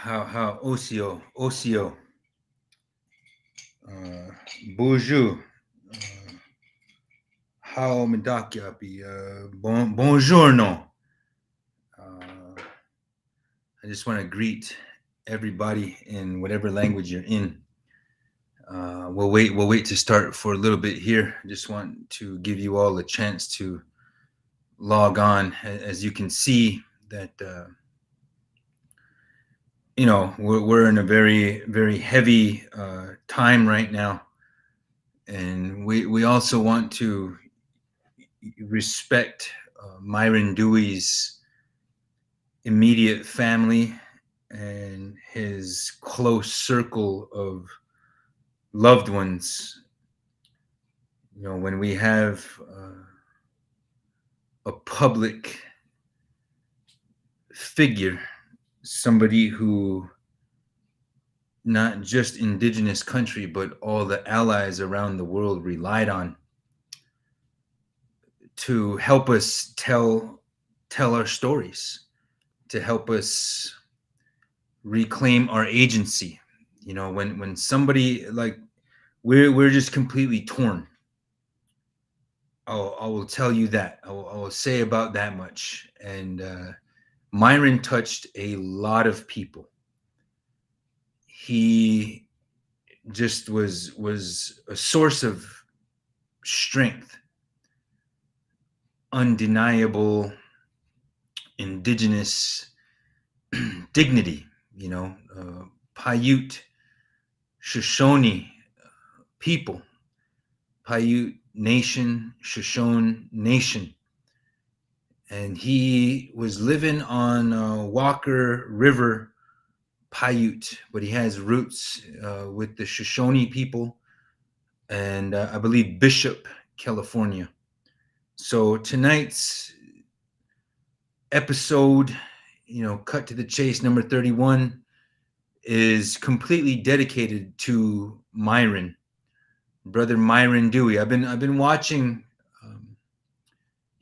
How Osio, bonjour, how Medakyapi, buongiorno. Uh, I just want to greet everybody in whatever language you're in. We'll wait to start for a little bit here. I just want to give you all a chance to log on. As you can see that we're in a very heavy time right now, and we also want to respect Myron Dewey's immediate family and his close circle of loved ones. When we have a public figure, somebody who not just indigenous country, but all the allies around the world relied on to help us tell our stories, to help us reclaim our agency. When somebody like we're just completely torn. I will tell you that. I will say about that much. And Myron touched a lot of people. He just was a source of strength, undeniable indigenous dignity. Paiute, Shoshone people, Paiute Nation, Shoshone Nation. And he was living on Walker River, Paiute, but he has roots with the Shoshone people and I believe Bishop, California. So tonight's episode, cut to the chase, number 31, is completely dedicated to Myron, brother Myron Dewey. I've been watching.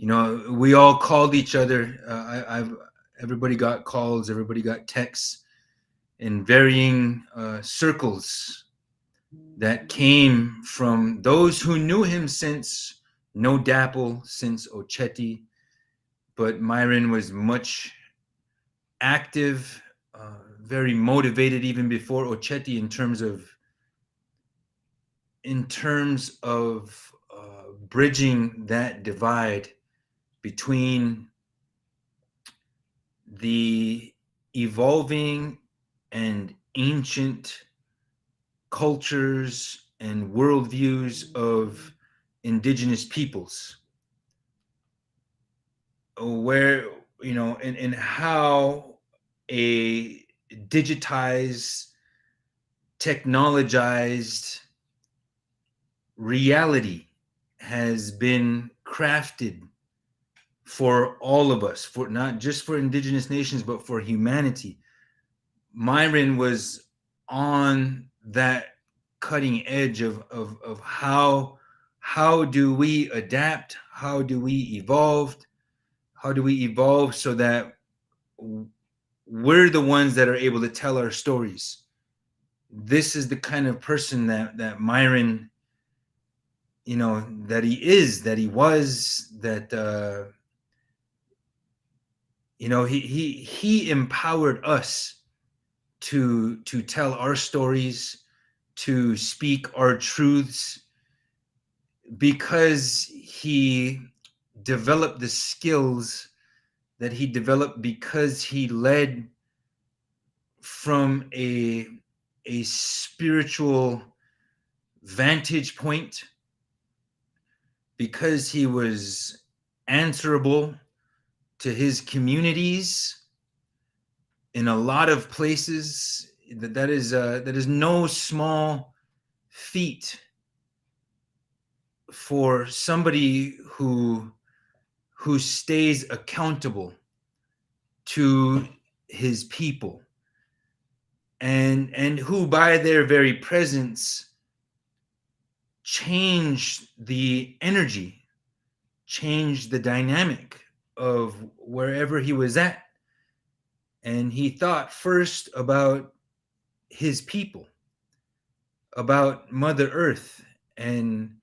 We all called each other. Everybody got calls. Everybody got texts in varying circles that came from those who knew him since No Dapple, since Ochetti. But Myron was much active, very motivated even before Ochetti in terms of bridging that divide between the evolving and ancient cultures and worldviews of indigenous peoples, where and how a digitized, technologized reality has been crafted for all of us, for not just for indigenous nations, but for humanity. Myron was on that cutting edge of how do we adapt, how do we evolve so that we're the ones that are able to tell our stories. This is the kind of person that Myron, that he is, that he was, that he empowered us to tell our stories, to speak our truths, because he developed the skills that he developed, because he led from a spiritual vantage point, because he was answerable to his communities in a lot of places. That is no small feat for somebody who stays accountable to his people, and who by their very presence change the energy, change the dynamic of wherever he was at. And he thought first about his people, about Mother Earth. And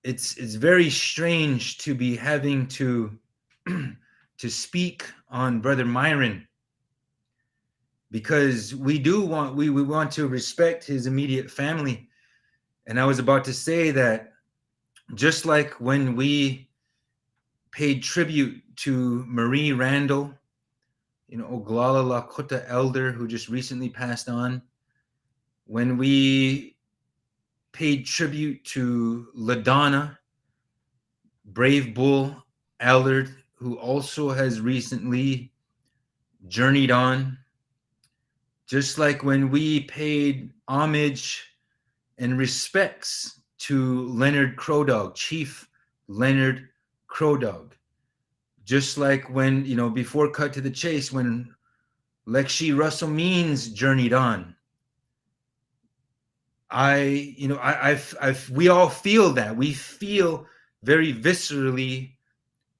it's very strange to be having to to speak on Brother Myron, because we want to respect his immediate family. And I was about to say that just like when we paid tribute to Marie Randall, Oglala Lakota elder who just recently passed on, when we paid tribute to LaDonna, Brave Bull Allard, who also has recently journeyed on, just like when we paid homage and respects to Leonard Crowdog, Chief Leonard Crowdog, just like when, before cut to the chase, when Lexi Russell Means journeyed on. We all feel that. We feel very viscerally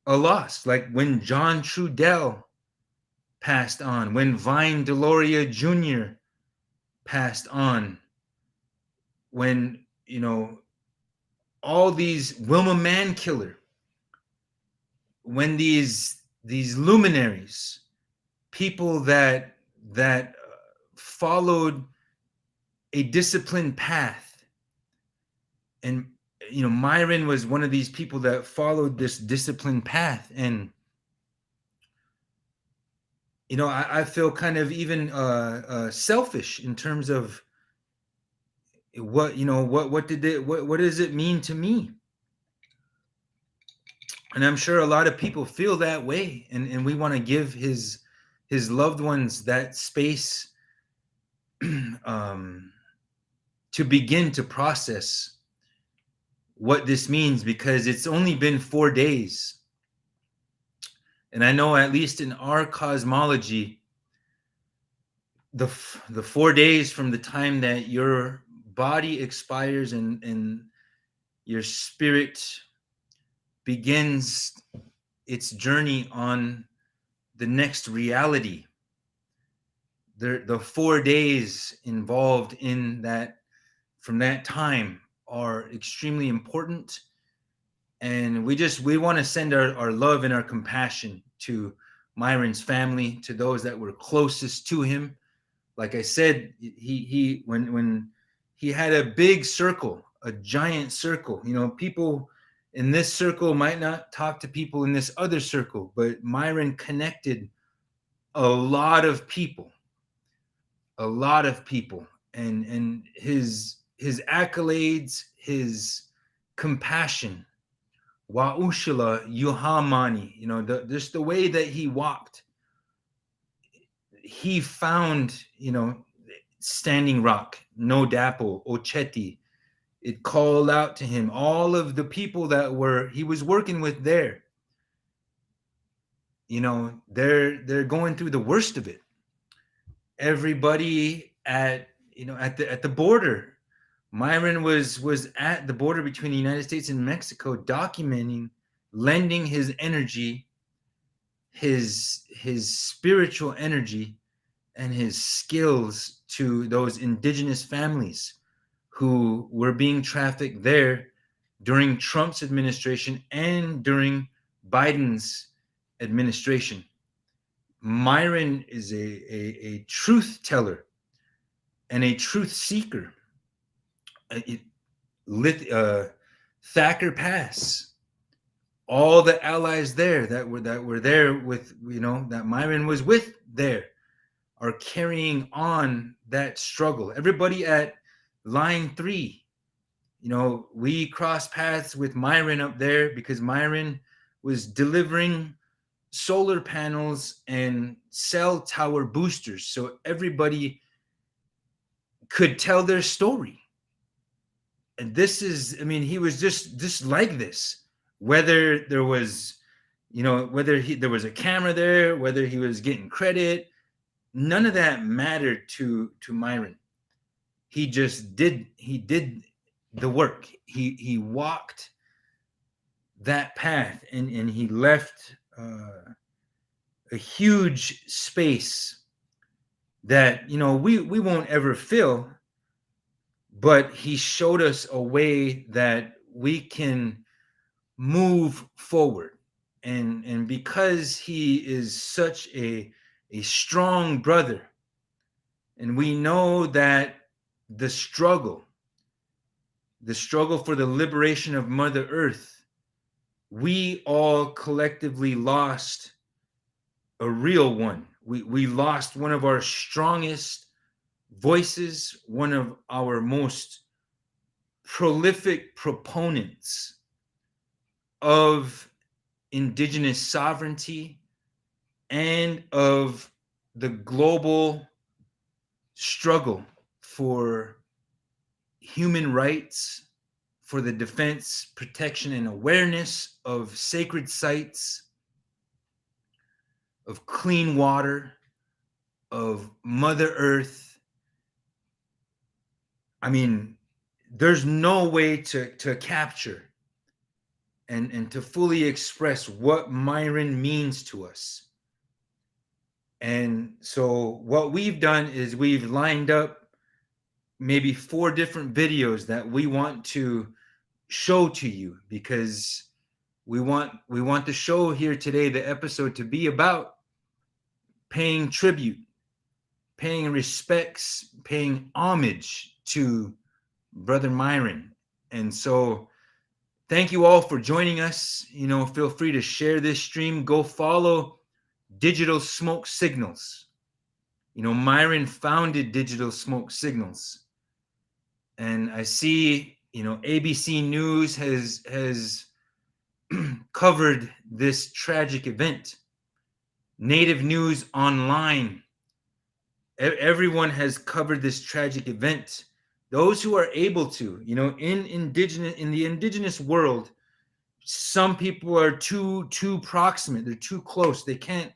a loss, like when John Trudell passed on, when Vine Deloria Jr. passed on, when, all these Wilma Mankiller, when these luminaries, people that followed a disciplined path. And Myron was one of these people that followed this disciplined path. And I feel kind of even selfish in terms of what does it mean to me? And I'm sure a lot of people feel that way, and we want to give his loved ones that space to begin to process what this means, because it's only been 4 days. And I know, at least in our cosmology, the 4 days from the time that your body expires and your spirit begins its journey on the next reality, the 4 days involved in that, from that time, are extremely important. And we want to send our love and our compassion to Myron's family, to those that were closest to him. Like I said, when he had a big circle, a giant circle, people in this circle might not talk to people in this other circle, but Myron connected a lot of people, and his accolades, his compassion, Wa'ushila Yuhamani, just the way that he walked, he found, Standing Rock, No Dapo, Ocheti. It called out to him. All of the people that he was working with there, they're going through the worst of it. Everybody at the border. Myron was at the border between the United States and Mexico, documenting, lending his energy, his spiritual energy, and his skills to those indigenous families who were being trafficked there during Trump's administration and during Biden's administration. Myron is a truth teller and a truth seeker. Thacker Pass, all the allies there that were there with, that Myron was with there, are carrying on that struggle. Everybody at Line 3, we crossed paths with Myron up there because Myron was delivering solar panels and cell tower boosters so everybody could tell their story. And this is, he was just like this, whether there was, there was a camera there, whether he was getting credit, none of that mattered to Myron. He did the work. He walked that path, and he left a huge space that, you know, we won't ever fill, but he showed us a way that we can move forward. And because he is such a strong brother, and we know that the struggle for the liberation of Mother Earth, we all collectively lost a real one. We lost one of our strongest voices, one of our most prolific proponents of indigenous sovereignty and of the global struggle for human rights, for the defense, protection, and awareness of sacred sites, of clean water, of Mother Earth. I mean, there's no way to capture and to fully express what Myron means to us. And so what we've done is we've lined up maybe 4 different videos that we want to show to you, because we want the show here today, the episode, to be about paying tribute, paying respects, paying homage to Brother Myron. And so thank you all for joining us. You know, feel free to share this stream. Go follow Digital Smoke Signals. You know, Myron founded Digital Smoke Signals. And I see, you know, ABC News has covered this tragic event. Native News Online, everyone has covered this tragic event. Those who are able to, you know, in the indigenous world, some people are too proximate, they're too close, they can't,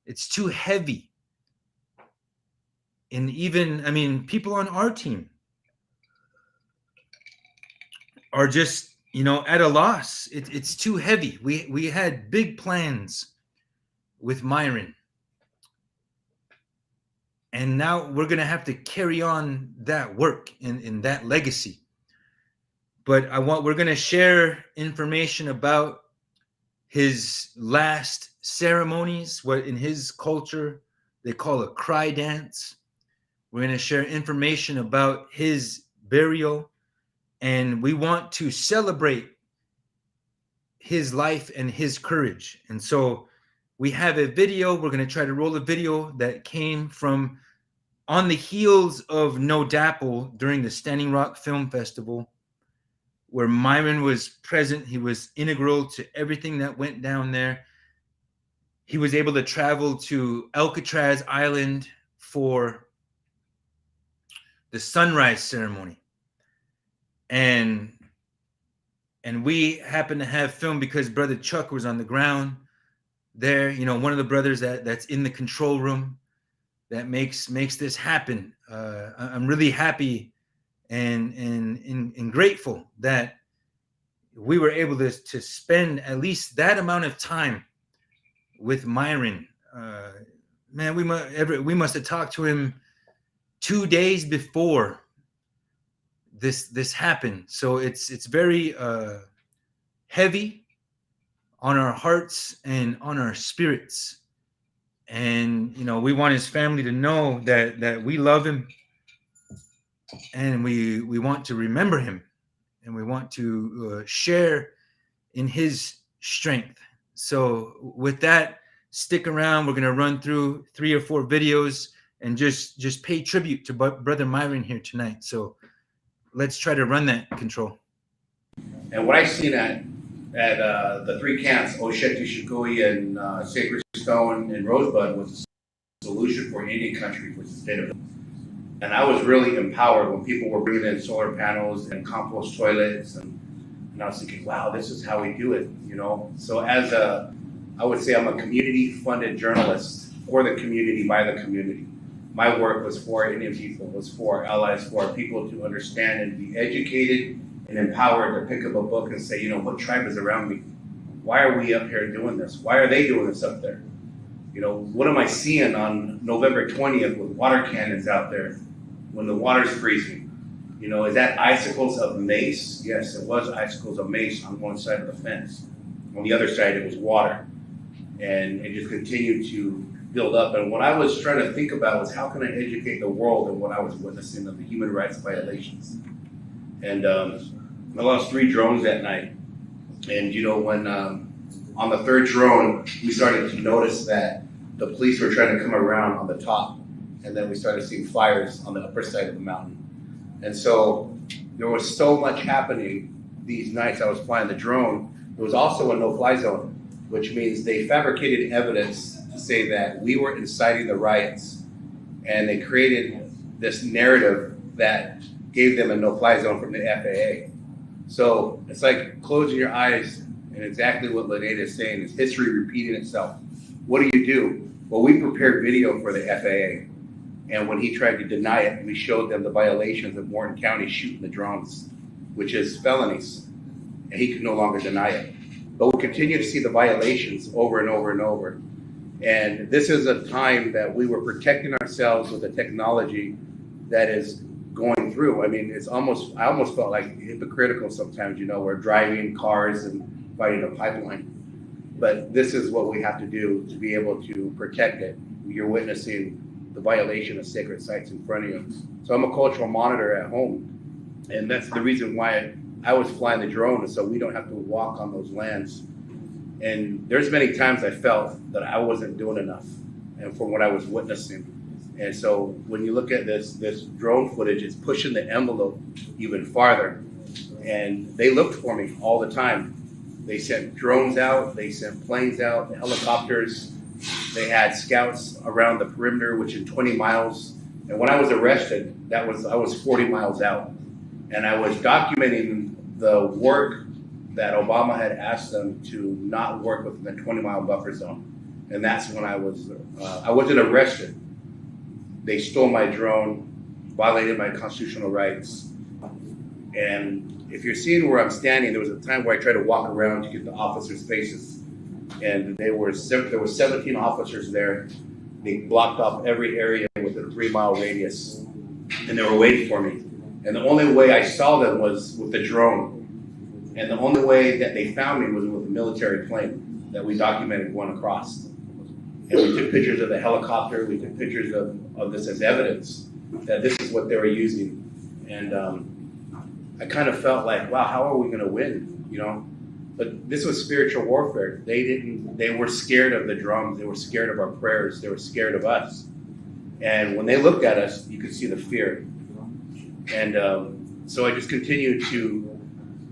it's too heavy. And even, I mean, people on our team are just, you know, at a loss. It's too heavy. We had big plans with Myron, and now we're gonna have to carry on that work in that legacy. But we're gonna share information about his last ceremonies, what in his culture they call a cry dance. We're gonna share information about his burial, and we want to celebrate his life and his courage. And so we have a video. We're going to try to roll a video that came from on the heels of No Dapple during the Standing Rock Film Festival, where Myron was present. He was integral to everything that went down there. He was able to travel to Alcatraz Island for the sunrise ceremony. And we happened to have film because Brother Chuck was on the ground there, you know, one of the brothers that's in the control room that makes this happen. I'm really happy and grateful that we were able to spend at least that amount of time with Myron. Man, we must have talked to him 2 days before this happened. So it's very heavy on our hearts and on our spirits. And you know, we want his family to know that we love him, and we want to remember him, and we want to share in his strength. So with that, stick around. We're going to run through 3 or 4 videos and just pay tribute to Brother Myron here tonight. So let's try to run that, Control. And what I seen at the 3 camps, Oshet, Shikui, and Sacred Stone and Rosebud, was a solution for Indian country, which is the state of. And I was really empowered when people were bringing in solar panels and compost toilets, and I was thinking, wow, this is how we do it, you know. So I would say I'm a community-funded journalist for the community, by the community. My work was for Indian people, was for allies, for people to understand and be educated and empowered to pick up a book and say, you know, what tribe is around me? Why are we up here doing this? Why are they doing this up there? What am I seeing on November 20th with water cannons out there when the water's freezing? Is that icicles of mace? Yes, it was icicles of mace on one side of the fence. On the other side, it was water. And it just continued to build up. And what I was trying to think about was how can I educate the world in what I was witnessing of the human rights violations. And I lost 3 drones that night. And when on the 3rd drone, we started to notice that the police were trying to come around on the top. And then we started seeing fires on the upper side of the mountain. And so there was so much happening these nights I was flying the drone. There was also a no-fly zone, which means they fabricated evidence to say that we were inciting the riots. And they created this narrative that gave them a no-fly zone from the FAA. So it's like closing your eyes, and exactly what Lynette is saying is history repeating itself. What do? Well, we prepared video for the FAA. And when he tried to deny it, we showed them the violations of Morton County shooting the drones, which is felonies. And he could no longer deny it. But we'll continue to see the violations over and over and over. And this is a time that we were protecting ourselves with the technology that is going through. I mean, I almost felt like hypocritical sometimes, we're driving cars and fighting a pipeline. But this is what we have to do to be able to protect it. You're witnessing the violation of sacred sites in front of you. So I'm a cultural monitor at home. And that's the reason why I was flying the drone, so we don't have to walk on those lands. And there's many times I felt that I wasn't doing enough, and from what I was witnessing. And so when you look at this drone footage, it's pushing the envelope even farther. And they looked for me all the time. They sent drones out, they sent planes out, helicopters. They had scouts around the perimeter, which is 20 miles. And when I was arrested, I was 40 miles out. And I was documenting the work that Obama had asked them to not work within the 20-mile buffer zone. And that's when I wasn't arrested. They stole my drone, violated my constitutional rights. And if you're seeing where I'm standing, there was a time where I tried to walk around to get the officers' faces. And there were 17 officers there. They blocked off every area within a 3-mile radius. And they were waiting for me. And the only way I saw them was with the drone. And the only way that they found me was with a military plane that we documented going across. And we took pictures of the helicopter. We took pictures of this as evidence that this is what they were using. And I kind of felt like, wow, how are we going to win? But this was spiritual warfare. They were scared of the drums. They were scared of our prayers. They were scared of us. And when they looked at us, you could see the fear. And so I just continued to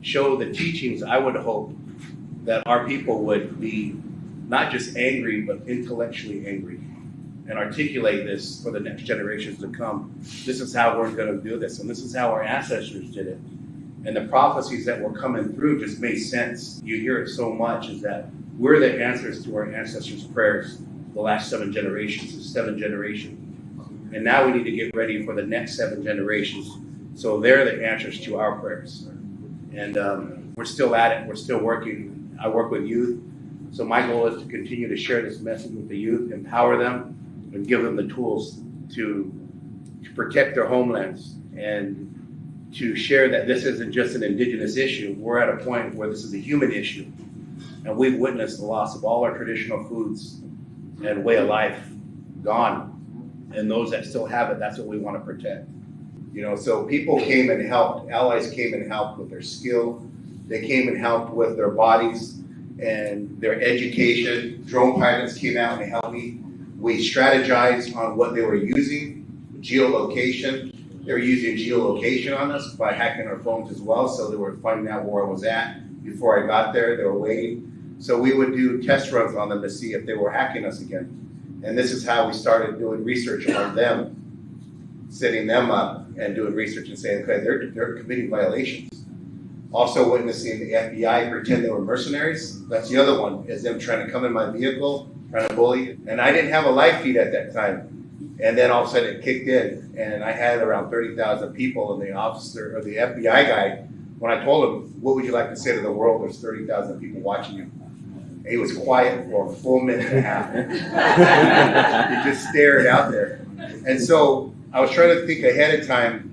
show the teachings. I would hope that our people would be not just angry, but intellectually angry, and articulate this for the next generations to come. This is how we're going to do this, and this is how our ancestors did it. And the prophecies that were coming through just made sense. You hear it so much, is that we're the answers to our ancestors' prayers the last 7 generations, the 7th generation. And now we need to get ready for the next 7 generations, so they're the answers to our prayers. And we're still at it. We're still working. I work with youth. So my goal is to continue to share this message with the youth, empower them, and give them the tools to protect their homelands, and to share that this isn't just an indigenous issue. We're at a point where this is a human issue. And we've witnessed the loss of all our traditional foods and way of life gone. And those that still have it, that's what we want to protect. So people came and helped. Allies came and helped with their skill. They came and helped with their bodies and their education. Drone pilots came out and helped me. We strategized on what they were using, geolocation. They were using geolocation on us by hacking our phones as well, so they were finding out where I was at before I got there. They were waiting. So we would do test runs on them to see if they were hacking us again. And this is how we started doing research on them, setting them up and doing research and saying, okay, they're committing violations. Also witnessing the FBI pretend they were mercenaries. That's the other one, is them trying to come in my vehicle, trying to bully. And I didn't have a live feed at that time. And then all of a sudden it kicked in, and I had around 30,000 people, and the officer, or the FBI guy, when I told him, what would you like to say to the world? There's 30,000 people watching you. He was quiet for a full minute and a half. He just stared out there. And so I was trying to think ahead of time,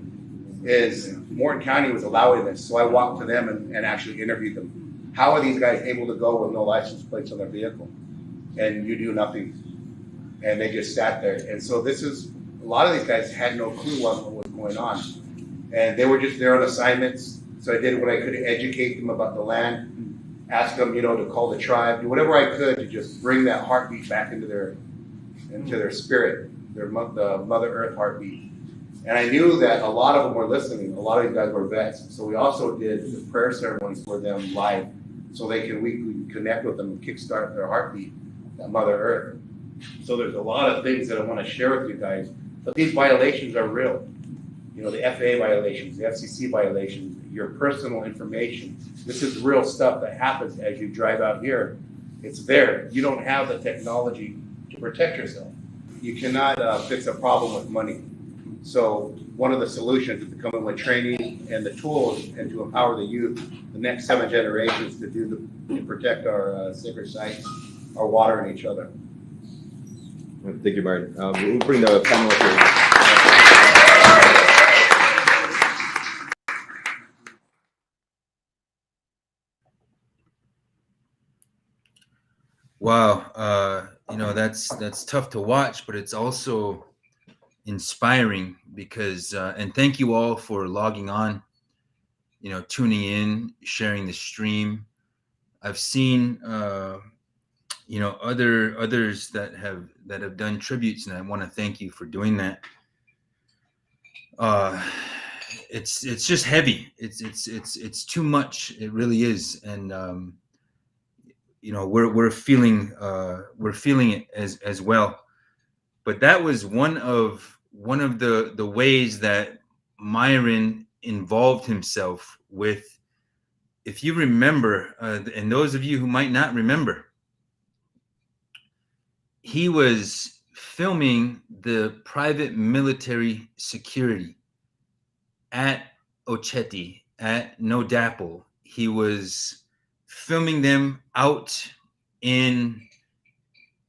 is Morton County was allowing this. So I walked to them and actually interviewed them. How are these guys able to go with no license plates on their vehicle? And you do nothing. And they just sat there. And so this is, a lot of these guys had no clue what was going on. And they were just there on assignments. So I did what I could to educate them about the land, ask them, to call the tribe, do whatever I could to just bring that heartbeat back into their spirit, the Mother Earth heartbeat. And I knew that a lot of them were listening. A lot of these guys were vets. So we also did the prayer ceremonies for them live, so we can connect with them and kickstart their heartbeat, that Mother Earth. So there's a lot of things that I want to share with you guys. But these violations are real. The FAA violations, the FCC violations, your personal information. This is real stuff that happens as you drive out here. It's there. You don't have the technology to protect yourself. You cannot fix a problem with money. So one of the solutions is to come in with training and the tools and to empower the youth, the next 7 generations, to protect our sacred sites, our water, and each other. Thank you, Myron. We'll bring the panel up here. Wow, that's tough to watch, but it's also inspiring because, and thank you all for logging on, tuning in, sharing the stream. I've seen, others that have done tributes, and I want to thank you for doing that. It's just heavy. It's too much. It really is, and we're feeling it as well. But that was one of the ways that Myron involved himself with. If you remember, and those of you who might not remember, he was filming the private military security at Oceti, at No Dapple. He was filming them out in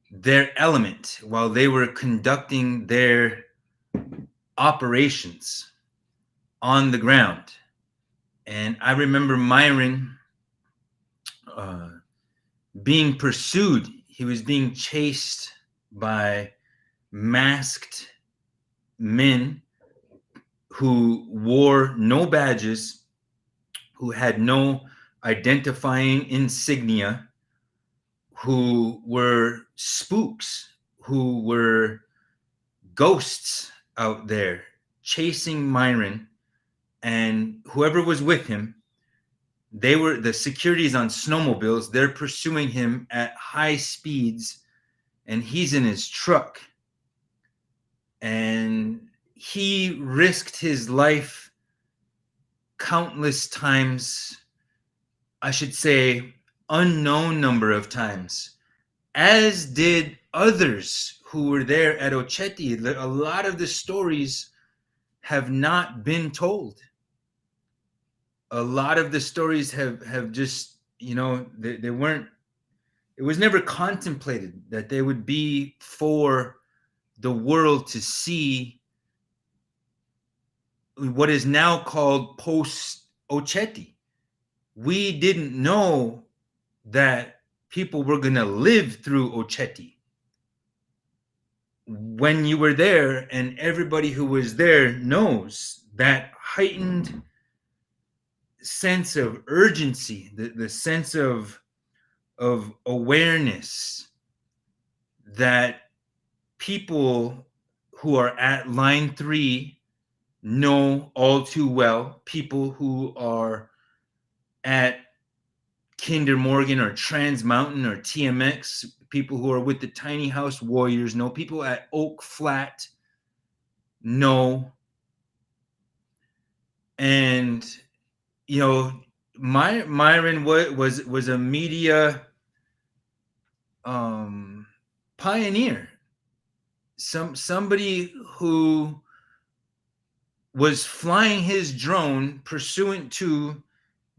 their element while they were conducting their operations on the ground. And I remember Myron being pursued. He was being chased by masked men who wore no badges, who had no identifying insignia, who were spooks, who were ghosts out there chasing Myron, and whoever was with him. They were the securities on snowmobiles. They're pursuing him at high speeds, and he's in his truck. And he risked his life countless times, I should say unknown number of times, as did others who were there at Oceti. A lot of the stories have not been told. A lot of the stories have just, they weren't, it was never contemplated that they would be for the world to see what is now called post-Oceti. We didn't know that people were going to live through Oceti. When you were there, and everybody who was there knows that heightened sense of urgency, the sense of awareness that people who are at line 3 know all too well. People who are at Kinder Morgan or Trans Mountain or TMX, people who are with the Tiny House Warriors know, people at Oak Flat know. And Myron was a media pioneer, somebody who was flying his drone pursuant to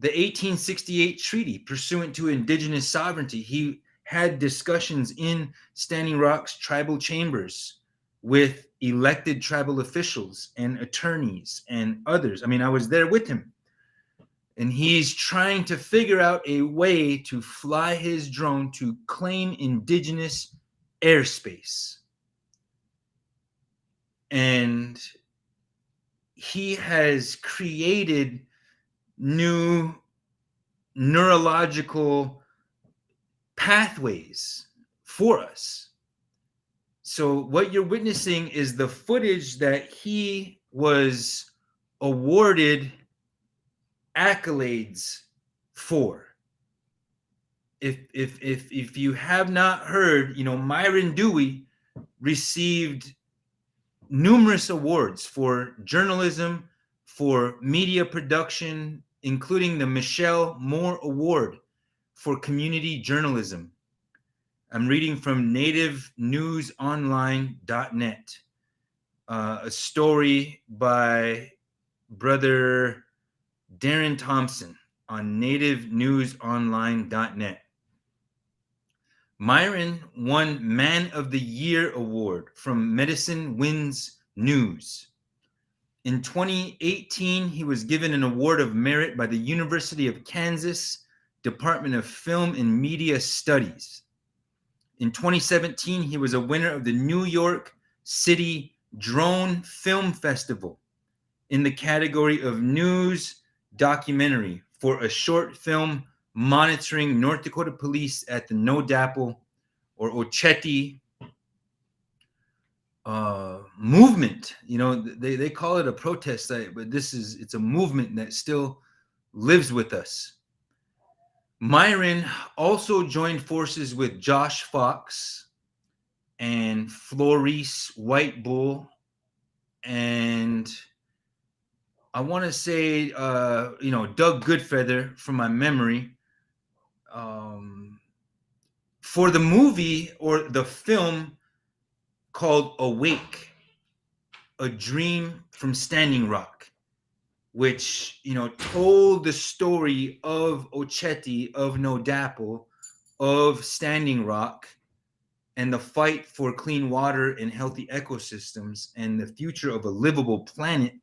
the 1868 treaty, pursuant to indigenous sovereignty. had discussions in Standing Rock's tribal chambers with elected tribal officials and attorneys and others. I mean, I was there with him. And he's trying to figure out a way to fly his drone to claim indigenous airspace. And he has created new neurological pathways for us. So what you're witnessing is the footage that he was awarded accolades for. If you have not heard, Myron Dewey received numerous awards for journalism, for media production, including the Michelle Moore Award for community journalism. I'm reading from nativenewsonline.net, a story by Brother Darren Thompson on nativenewsonline.net. Myron won Man of the Year Award from Medicine Wins News. In 2018, he was given an award of merit by the University of Kansas Department of Film and Media Studies. In 2017, he was a winner of the New York City Drone Film Festival in the category of news documentary for a short film monitoring North Dakota police at the No Dapple or Oceti movement. They call it a protest site, but it's a movement that still lives with us. Myron also joined forces with Josh Fox and Florice White Bull, and I want to say, Doug Goodfeather from my memory, for the movie or the film called Awake, A Dream from Standing Rock, which, told the story of Oceti, of No Dapple, of Standing Rock, and the fight for clean water and healthy ecosystems and the future of a livable planet.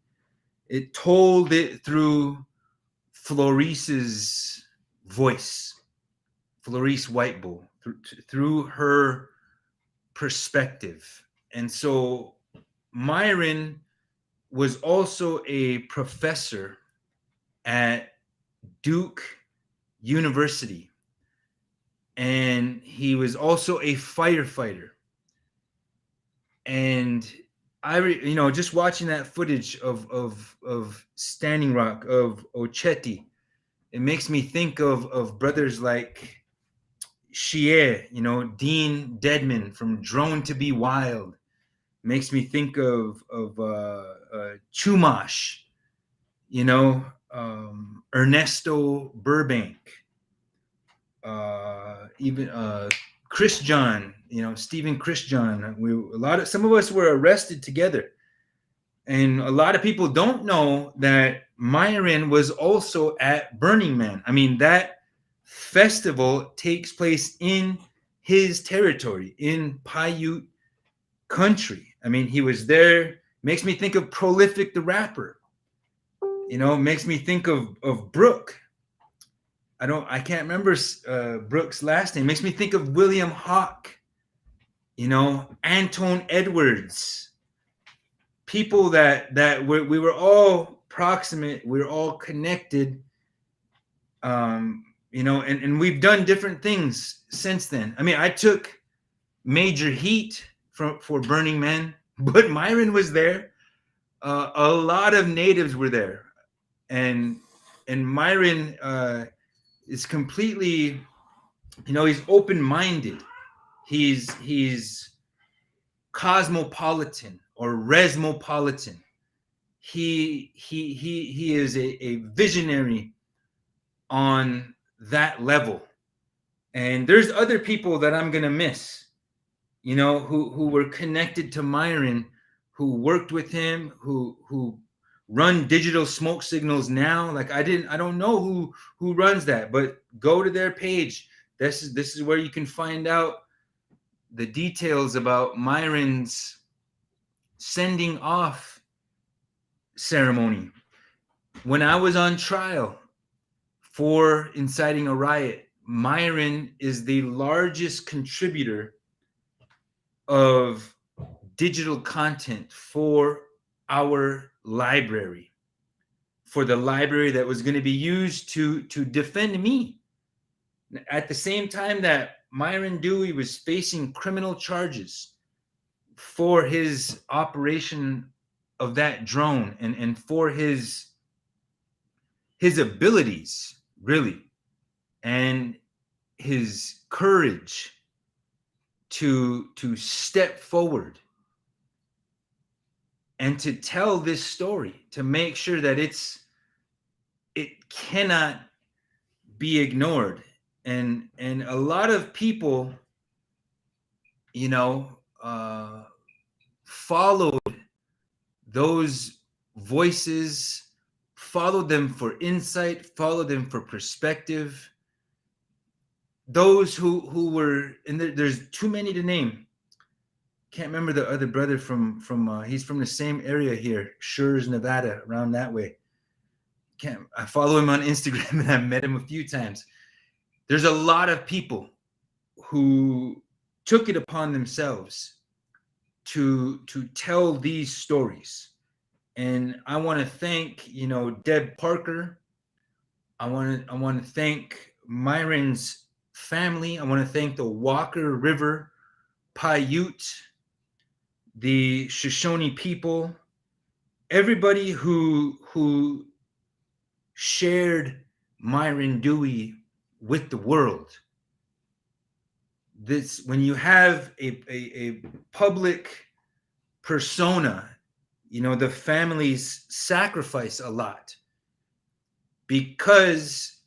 It told it through Florice's voice, Florice White Bull, through her perspective. And so Myron was also a professor at Duke University, and he was also a firefighter. And just watching that footage of Standing Rock, of Oceti, it makes me think of brothers like Shie, Dean Dedman from Drone to Be Wild. Makes me think of Chumash, Ernesto Burbank, even Chris John, Stephen Chris John. Some of us were arrested together, and a lot of people don't know that Myron was also at Burning Man. I mean, that festival takes place in his territory, in Paiute country. I mean, he was there. Makes me think of Prolific the rapper. Makes me think of Brooke. I can't remember Brooke's last name. Makes me think of William Hawk. Antone Edwards. People that we were all proximate. We were all connected. And we've done different things since then. I mean, I took major heat for Burning Man, but Myron was there. A lot of natives were there, and Myron is completely, he's open-minded. He's cosmopolitan or resmopolitan. He is a visionary on that level. And there's other people that I'm gonna miss, who were connected to Myron, who worked with him, who run digital smoke signals now. Like I don't know who runs that, but go to their page. This is where you can find out the details about Myron's sending off ceremony. When I was on trial for inciting a riot, Myron is the largest contributor of digital content for our library, for the library that was going to be used to defend me. At the same time that Myron Dewey was facing criminal charges for his operation of that drone and for his abilities, really, and his courage to step forward and to tell this story, to make sure that it cannot be ignored. And a lot of people, followed those voices, followed them for insight, followed them for perspective. Those who were, and there's too many to name. Can't remember the other brother from he's from the same area here, Schurz, Nevada, around that way. I follow him on Instagram and I've met him a few times. There's a lot of people who took it upon themselves to tell these stories. And I want to thank, Deb Parker. I want to thank Myron's family. I want to thank the Walker River Paiute, the Shoshone people, everybody who shared Myron Dewey with the world. This, when you have a public persona, the families sacrifice a lot because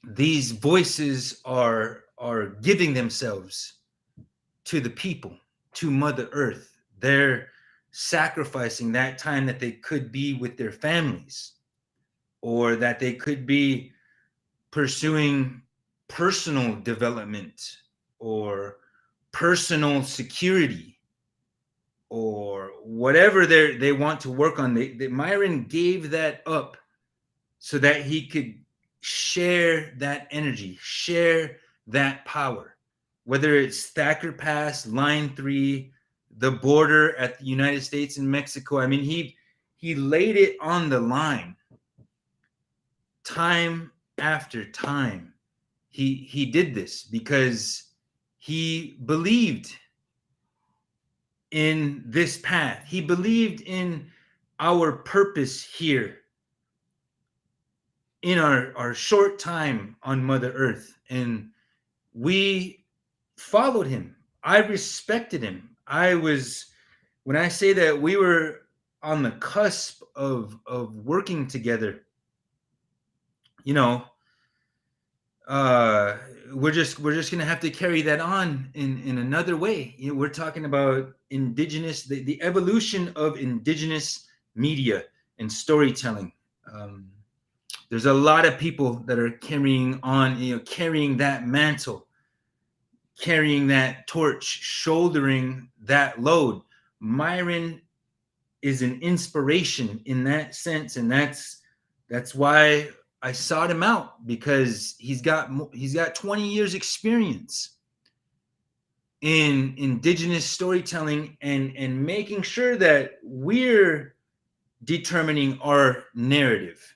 these voices are giving themselves to the people, to Mother Earth. They're sacrificing that time that they could be with their families, or that they could be pursuing personal development or personal security or whatever they want to work on. Myron gave that up so that he could share that energy, share that power, whether it's Thacker Pass, Line 3, the border at the United States and Mexico. I mean, he laid it on the line time after time. He did this because he believed in this path. He believed in our purpose here in our short time on Mother Earth. And we followed him. I respected him. When I say that we were on the cusp of working together, we're just gonna have to carry that on in another way. We're talking about indigenous, the evolution of indigenous media and storytelling. There's a lot of people that are carrying on, carrying that mantle, carrying that torch, shouldering that load. Myron is an inspiration in that sense, and that's why I sought him out, because he's got 20 years experience in indigenous storytelling and making sure that we're determining our narrative,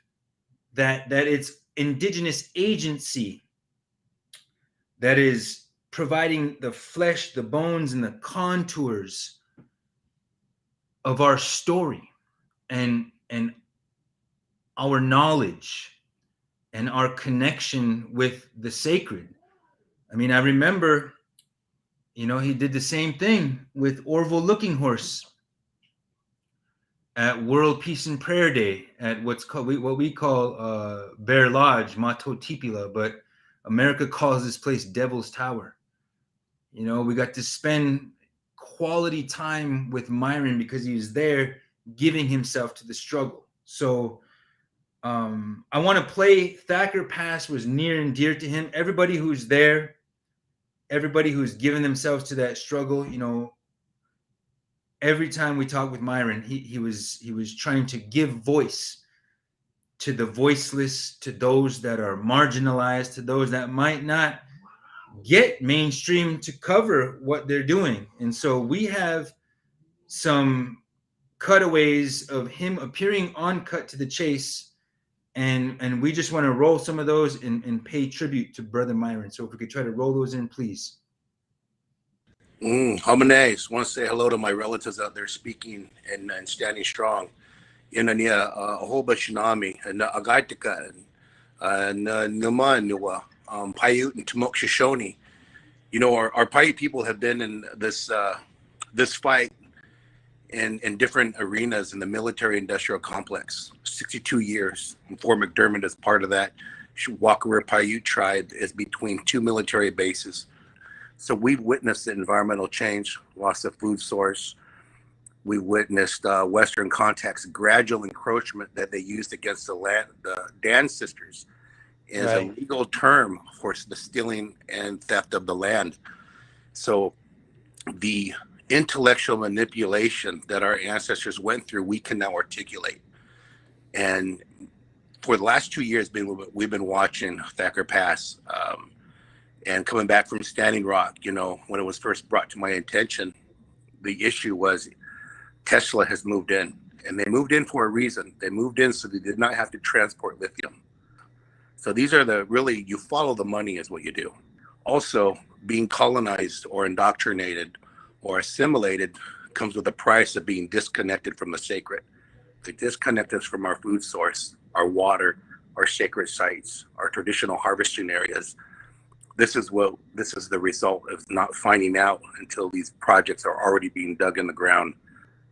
that it's indigenous agency that is providing the flesh, the bones, and the contours of our story and our knowledge and our connection with the sacred. I memean, I remember, he did the same thing with Orville Looking Horse at World Peace and Prayer Day at what we call Bear Lodge, Mato Tipila, but America calls this place Devil's Tower. We got to spend quality time with Myron because he was there giving himself to the struggle. So I want to play Thacker Pass was near and dear to him. Everybody who's there, everybody who's given themselves to that struggle, you know, every time we talk with Myron, he was trying to give voice to the voiceless, to those that are marginalized, to those that might not get mainstream to cover what they're doing. And so we have some cutaways of him appearing on Cut to the Chase, and we just want to roll some of those and pay tribute to Brother Myron. So if we could try to roll those in, please. Homenays. Want to say hello to my relatives out there speaking and standing strong. Inania Ahoba Shinami and Agaitika and Nama Paiute and Tamok Shoshone. You know, our Paiute people have been in this fight in different arenas in the military industrial complex. 62 years. And Fort McDermott is part of that. Walker Paiute tribe is between two military bases. So we've witnessed the environmental change, loss of food source. We witnessed Western contacts, gradual encroachment that they used against the land. The Dan sisters is a legal term for the stealing and theft of the land. So the intellectual manipulation that our ancestors went through, we can now articulate. And for the last 2 years, we've been watching Thacker Pass. And coming back from Standing Rock, you know, when it was first brought to my attention, the issue was Tesla has moved in, and they moved in for a reason. They moved in so they did not have to transport lithium. So these are really, you follow the money is what you do. Also, being colonized or indoctrinated or assimilated comes with a price of being disconnected from the sacred. They disconnect us from our food source, our water, our sacred sites, our traditional harvesting areas. This is the result of not finding out until these projects are already being dug in the ground.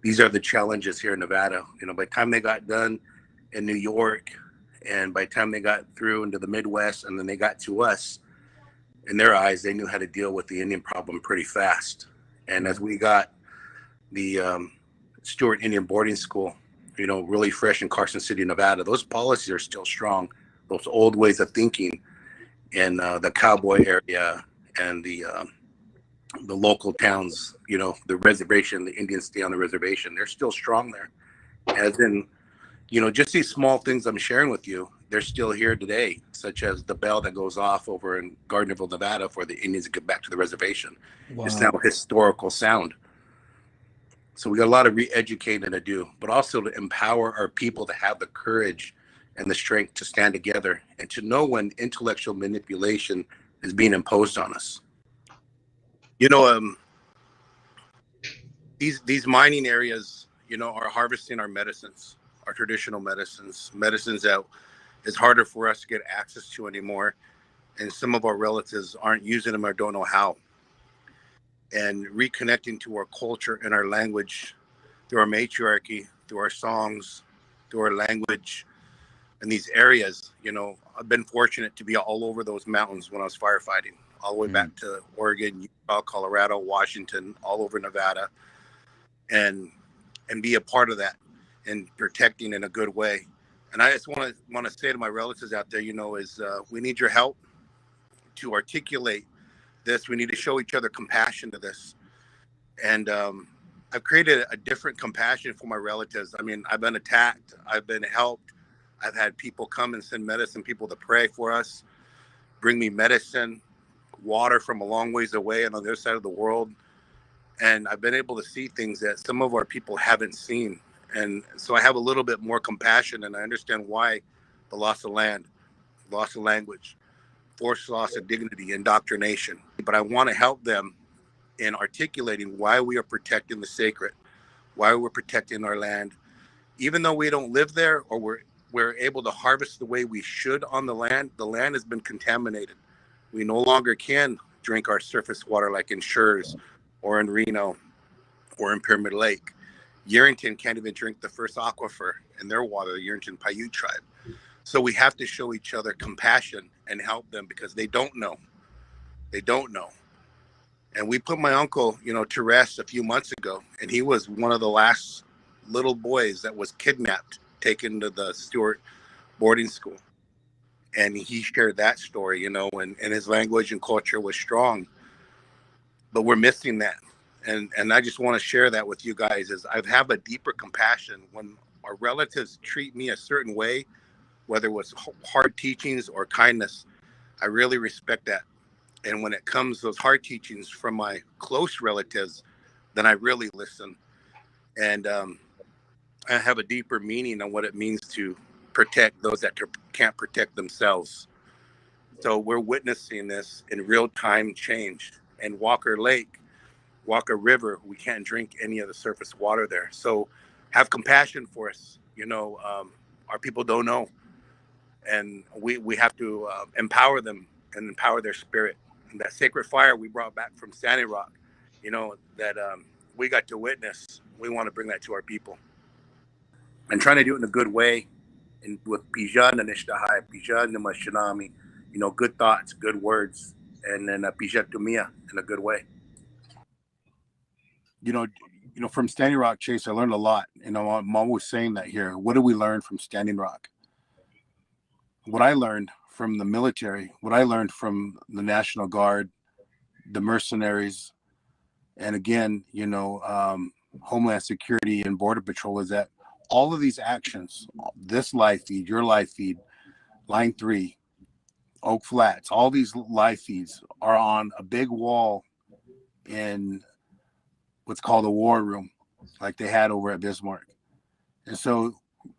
These are the challenges here in Nevada. You know, by the time they got done in New York, and by the time they got through into the Midwest, and then they got to us, in their eyes, they knew how to deal with the Indian problem pretty fast. And as we got the Stewart Indian Boarding School, you know, really fresh in Carson City, Nevada, those policies are still strong. Those old ways of thinking in the cowboy area and the local towns, you know, the reservation, the Indians stay on the reservation. They're still strong there. As in, you know, just these small things I'm sharing with you, they're still here today, such as the bell that goes off over in Gardnerville, Nevada for the Indians to get back to the reservation. Wow. It's now a historical sound. So we got a lot of re-educating to do, but also to empower our people to have the courage and the strength to stand together and to know when intellectual manipulation is being imposed on us. You know, these mining areas, you know, are harvesting our medicines, our traditional medicines that is harder for us to get access to anymore. And some of our relatives aren't using them or don't know how. And reconnecting to our culture and our language through our matriarchy, through our songs, through our language, in these areas. You know, I've been fortunate to be all over those mountains when I was firefighting, all the way back to Oregon, Utah, Colorado, Washington, all over Nevada, and be a part of that and protecting in a good way. And I just want to say to my relatives out there, you know, is we need your help to articulate this. We need to show each other compassion to this. And I've created a different compassion for my relatives. I mean, I've been attacked. I've been helped. I've had people come and send medicine, people to pray for us, bring me medicine, water from a long ways away and on the other side of the world. And I've been able to see things that some of our people haven't seen. And so I have a little bit more compassion, and I understand why the loss of land, loss of language, forced loss of dignity, indoctrination. But I want to help them in articulating why we are protecting the sacred, why we're protecting our land. Even though we don't live there or we're able to harvest the way we should on the land has been contaminated. We no longer can drink our surface water like in Schurz or in Reno or in Pyramid Lake. Yerington can't even drink the first aquifer in their water, the Yerington Paiute tribe. So we have to show each other compassion and help them because they don't know. They don't know. And we put my uncle, you know, to rest a few months ago, and he was one of the last little boys that was kidnapped, taken to the Stewart boarding school. And he shared that story, you know, and his language and culture was strong, but we're missing that. And I just want to share that with you guys is I have a deeper compassion when our relatives treat me a certain way, whether it was hard teachings or kindness. I really respect that. And when it comes those hard teachings from my close relatives, then I really listen. And I have a deeper meaning on what it means to protect those that can't protect themselves. So we're witnessing this in real time change. And Walker Lake, Walker River, we can't drink any of the surface water there. So have compassion for us. You know, our people don't know. And we have to empower them and empower their spirit. And that sacred fire we brought back from Standing Rock, you know, that we got to witness. We want to bring that to our people. And trying to do it in a good way, and with Pijan and Ishtahai, Pijan and Mashinami, you know, good thoughts, good words, and then Pijan Tumia in a good way. You know, from Standing Rock, Chase, I learned a lot. You know, I'm always saying that here. What do we learn from Standing Rock? What I learned from the military, what I learned from the National Guard, the mercenaries, and again, you know, Homeland Security and Border Patrol is that all of these actions, this live feed, your live feed, Line 3, Oak Flats, all these live feeds are on a big wall in what's called a war room, like they had over at Bismarck. And so,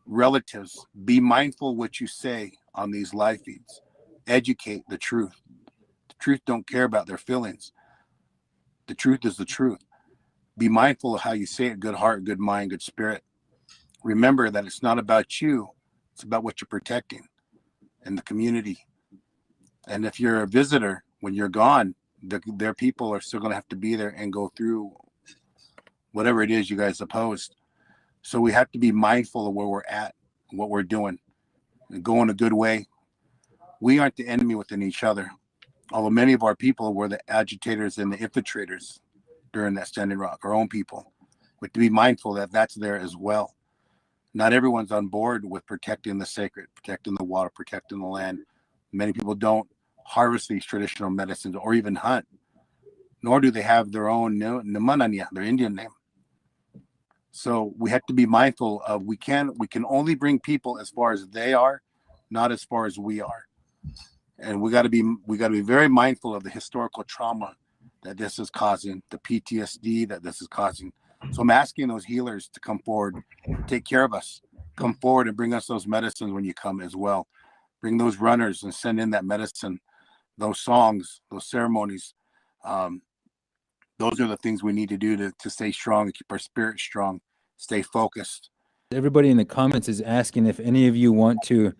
relatives, be mindful what you say on these live feeds. Educate the truth. The truth don't care about their feelings. The truth is the truth. Be mindful of how you say it. Good heart, good mind, good spirit. Remember that it's not about you. It's about what you're protecting and the community. And if you're a visitor, when you're gone, their people are still going to have to be there and go through whatever it is you guys opposed. So we have to be mindful of where we're at, what we're doing, and go in a good way. We aren't the enemy within each other, although many of our people were the agitators and the infiltrators during that Standing Rock, our own people. We have to be mindful that that's there as well. Not everyone's on board with protecting the sacred, protecting the water, protecting the land. Many people don't harvest these traditional medicines or even hunt, nor do they have their own Namananya, their Indian name. So we have to be mindful of we can only bring people as far as they are, not as far as we are. And we got to be very mindful of the historical trauma that this is causing, the PTSD that this is causing. So I'm asking those healers to come forward, take care of us, come forward and bring us those medicines when you come as well. Bring those runners and send in that medicine, those songs, those ceremonies. Those are the things we need to do to stay strong and keep our spirit strong, stay focused. Everybody in the comments is asking if any of you want to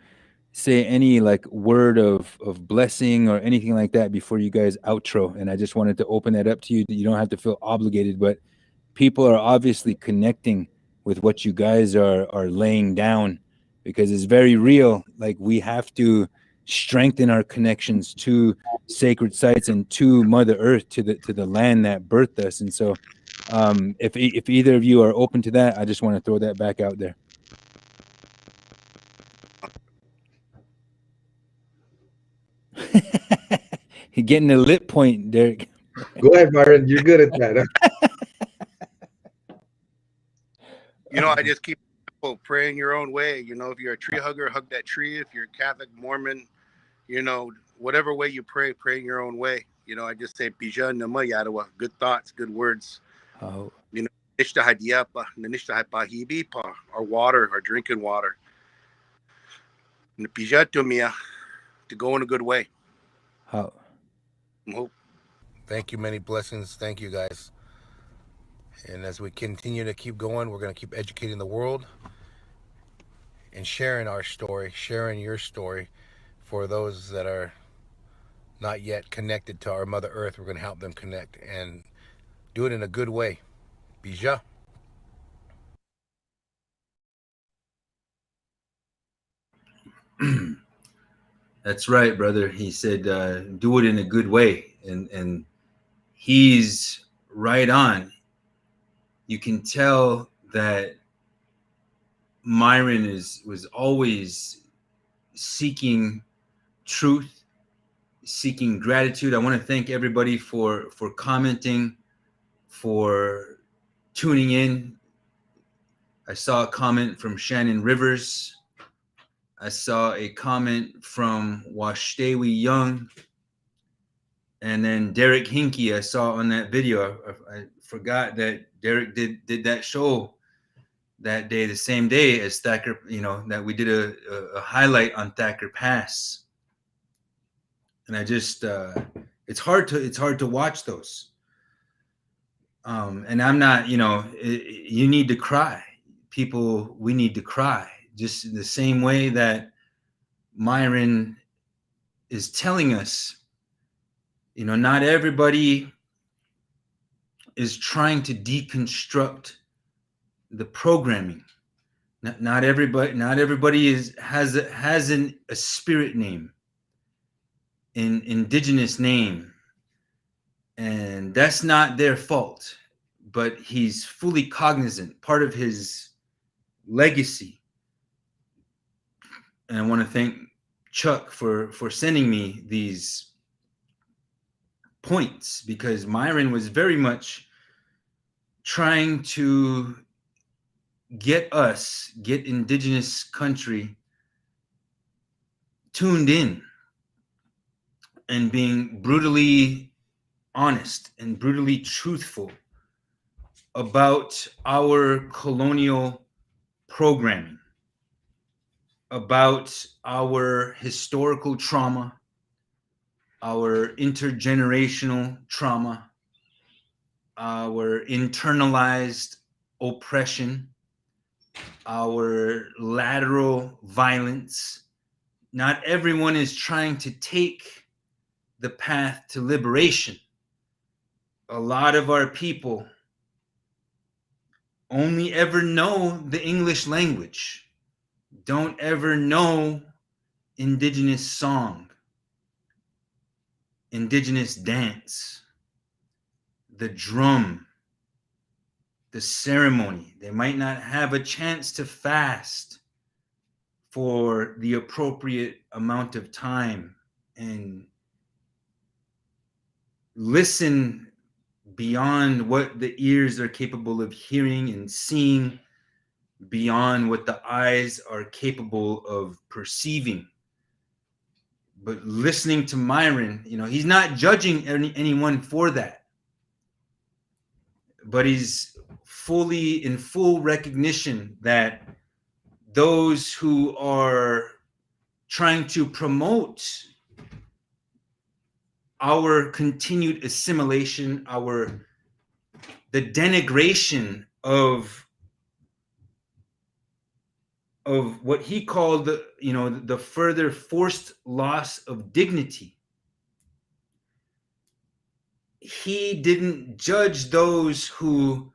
say any like word of blessing or anything like that before you guys outro. And I just wanted to open that up to you. You don't have to feel obligated, but people are obviously connecting with what you guys are laying down because it's very real. Like we have to strengthen our connections to sacred sites and to Mother Earth, to the land that birthed us. And so if either of you are open to that, I just want to throw that back out there. You're getting a lip point, Derek. Go ahead, Myron. You're good at that. You know, I just keep praying your own way. You know, if you're a tree hugger, hug that tree. If you're Catholic, Mormon, you know, whatever way you pray in your own way. You know, I just say Bija Nama Yadawa, good thoughts, good words. Oh. You know, our water, our drinking water. Bija Tumia, to go in a good way. How? Thank you, many blessings. Thank you, guys. And as we continue to keep going, we're going to keep educating the world and sharing our story, sharing your story for those that are not yet connected to our Mother Earth. We're going to help them connect and do it in a good way. Bija. That's right, brother. He said, do it in a good way. And he's right on. You can tell that Myron was always seeking truth, seeking gratitude. I want to thank everybody for commenting, for tuning in. I saw a comment from Shannon Rivers. I saw a comment from Washdewi Young. And then Derek Hinkie, I saw on that video. I forgot that Derek did that show that day, the same day as Thacker, that we did a highlight on Thacker Pass. And I just, it's hard to watch those. And I'm not, you need to cry. People, we need to cry. Just the same way that Myron is telling us, not everybody is trying to deconstruct the programming. Not everybody has a spirit name, an indigenous name, and that's not their fault. But he's fully cognizant, part of his legacy. And I want to thank Chuck for sending me these points, because Myron was very much trying to get indigenous country tuned in and being brutally honest and brutally truthful about our colonial programming, about our historical trauma, our intergenerational trauma, our internalized oppression, our lateral violence. Not everyone is trying to take the path to liberation. A lot of our people only ever know the English language, don't ever know indigenous song, indigenous dance, the drum, the ceremony. They might not have a chance to fast for the appropriate amount of time and listen beyond what the ears are capable of hearing and seeing, beyond what the eyes are capable of perceiving. But listening to Myron, he's not judging anyone for that, but he's in full recognition that those who are trying to promote our continued assimilation, the denigration of what he called the further forced loss of dignity. He didn't judge those who,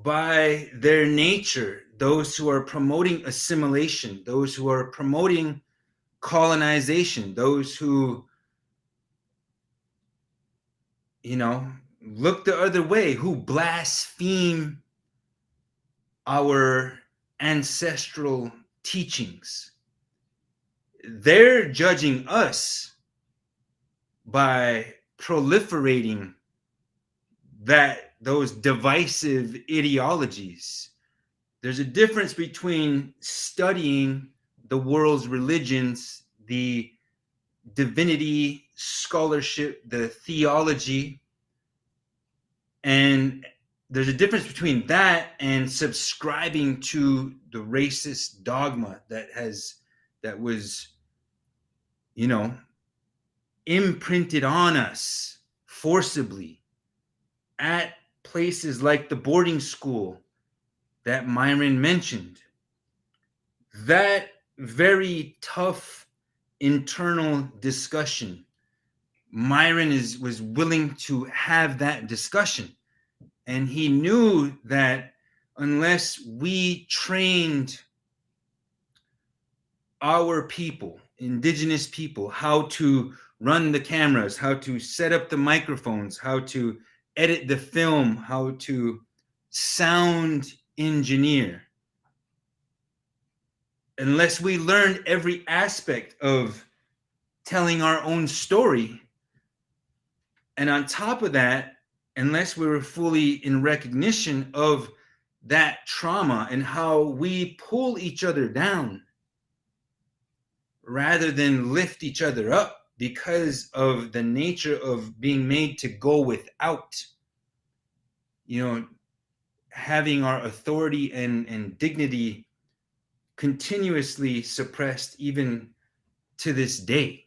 by their nature, those who are promoting assimilation, those who are promoting colonization, those who, look the other way, who blaspheme our ancestral teachings. They're judging us by proliferating those divisive ideologies. There's a difference between studying the world's religions, the divinity, scholarship, the theology, and there's a difference between that and subscribing to the racist dogma that was imprinted on us forcibly at places like the boarding school that Myron mentioned. That very tough internal discussion, Myron was willing to have that discussion. And he knew that unless we trained our people, indigenous people, how to run the cameras, how to set up the microphones, how to edit the film, how to sound engineer, unless we learned every aspect of telling our own story, and on top of that, unless we were fully in recognition of that trauma and how we pull each other down rather than lift each other up because of the nature of being made to go without, having our authority and dignity continuously suppressed even to this day.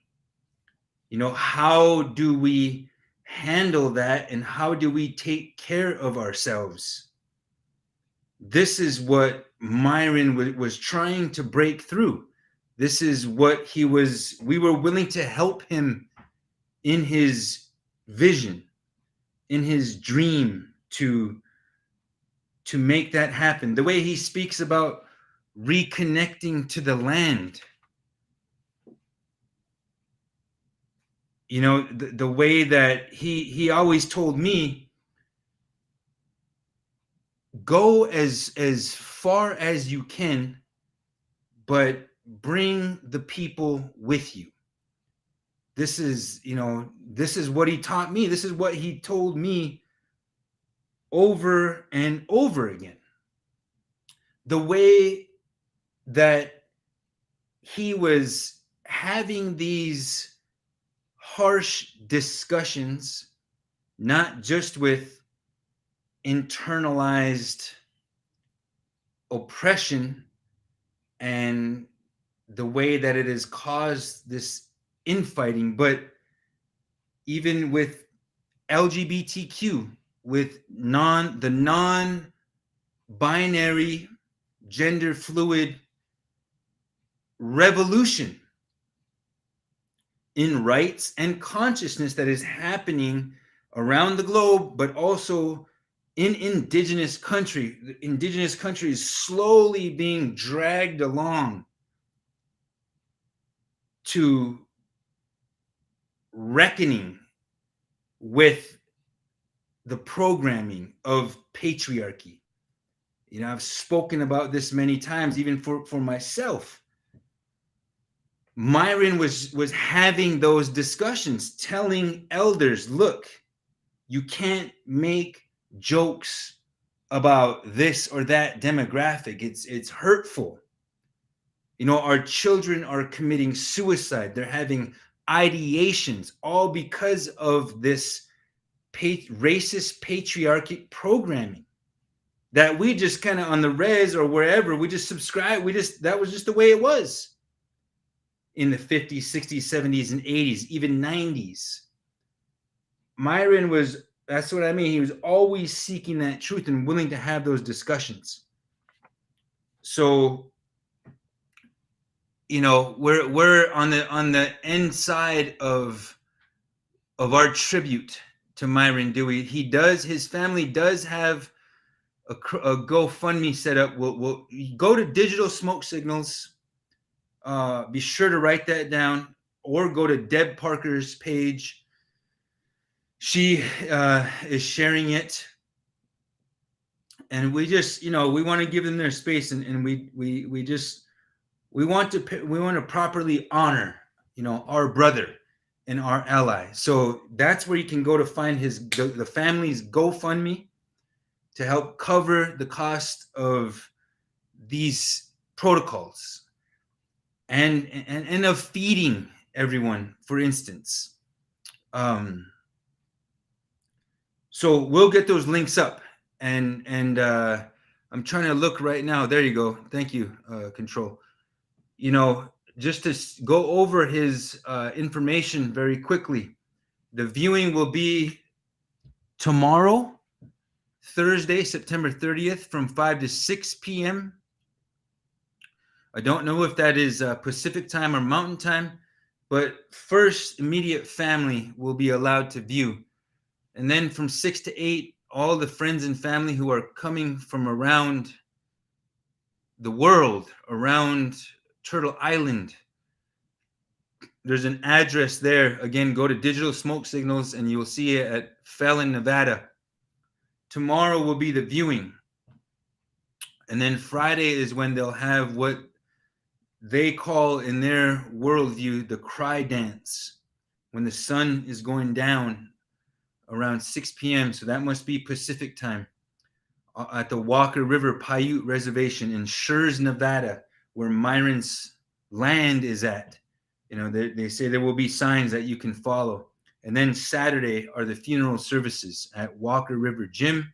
How do we handle that, and how do we take care of ourselves? This is what Myron was trying to break through. This is what we were willing to help him in his vision, in his dream, to make that happen. The way he speaks about reconnecting to the land, the way that he always told me, go as far as you can, but bring the people with you. This is what he taught me. This is what he told me over and over again. The way that he was having these harsh discussions, not just with internalized oppression and the way that it has caused this infighting, but even with LGBTQ, with the non-binary, gender fluid revolution in rights and consciousness that is happening around the globe, but also in indigenous country. The indigenous country is slowly being dragged along to reckoning with the programming of patriarchy. I've spoken about this many times, even for myself. Myron was having those discussions, telling elders, look, you can't make jokes about this or that demographic. It's hurtful. Our children are committing suicide. They're having ideations, all because of this racist patriarchic programming that we just kind of on the res or wherever, we just subscribe. That was just the way it was in the 50s, 60s, 70s, and 80s, even 90s. Myron that's what I mean. He was always seeking that truth and willing to have those discussions. So, we're on the end side of our tribute to Myron Dewey. His family does have a GoFundMe set up. We'll go to Digital Smoke Signals. Be sure to write that down, or go to Deb Parker's page. She is sharing it, and we just, we want to give them their space, and we want to properly honor, our brother and our ally. So that's where you can go to find the family's GoFundMe to help cover the cost of these protocols and of feeding everyone, for instance. So we'll get those links up, and I'm trying to look right now. There you go. Thank you, Control. Just to go over his information very quickly. The viewing will be tomorrow, Thursday, September 30th, from 5 to 6 p.m. I don't know if that is Pacific time or Mountain time, but first immediate family will be allowed to view. And then from 6 to 8, all the friends and family who are coming from around the world, around Turtle Island. There's an address there. Again, go to Digital Smoke Signals and you will see it at Fallon, Nevada. Tomorrow will be the viewing. And then Friday is when they'll have what they call in their worldview the cry dance when the sun is going down around 6 p.m. So that must be Pacific time at the Walker River Paiute Reservation in Schurz, Nevada, where Myron's land is at. You know, they say there will be signs that you can follow. And then Saturday are the funeral services at Walker River Gym,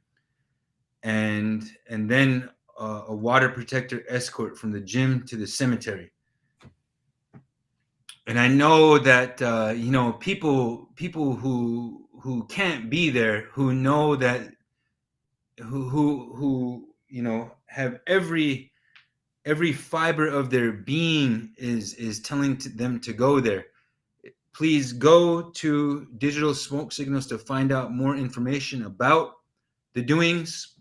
and then a water protector escort from the gym to the cemetery. And I know that you know, people who can't be there, who know that, who you know, have every fiber of their being is telling them to go there. Please go to Digital Smoke Signals to find out more information about the doings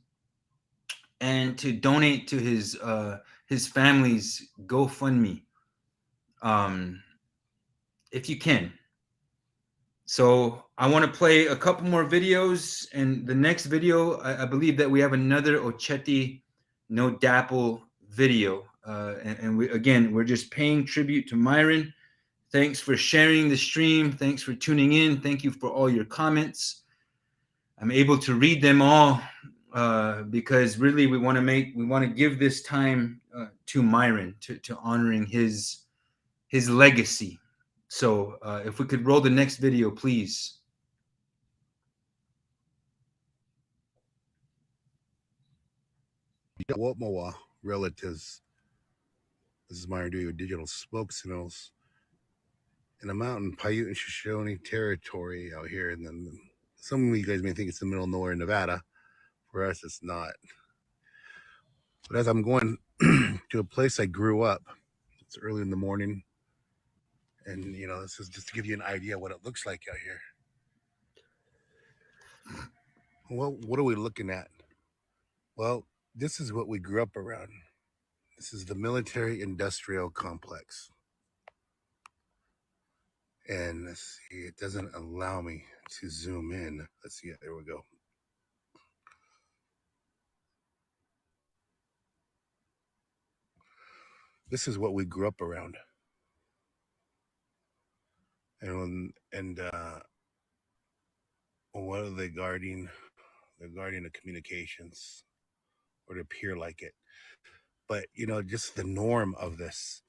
and to donate to his family's GoFundMe, if you can. So I want to play a couple more videos, and the next video, I believe that we have another Ocheti No Dapple video, and we, again, we're just paying tribute to Myron. Thanks for sharing the stream. Thanks for tuning in. Thank you for all your comments. I'm able to read them all because really we want to give this time to Myron, to honoring his legacy. So if we could roll the next video, please. Wotmawa relatives. This is Myron Dewey with Digital Smoke Signals in a mountain Paiute and Shoshone territory out here. And then some of you guys may think it's the middle of nowhere in Nevada. For us, it's not. But as I'm going to a place I grew up, it's early in the morning. And, you know, this is just to give you an idea of what it looks like out here. Well, what are we looking at? Well, this is what we grew up around. This is the military industrial complex. And let's see, it doesn't allow me to zoom in. Let's see, there we go. This is what we grew up around. And what are they guarding? They're guarding the communications, or to appear like it. But, you know, just the norm of this,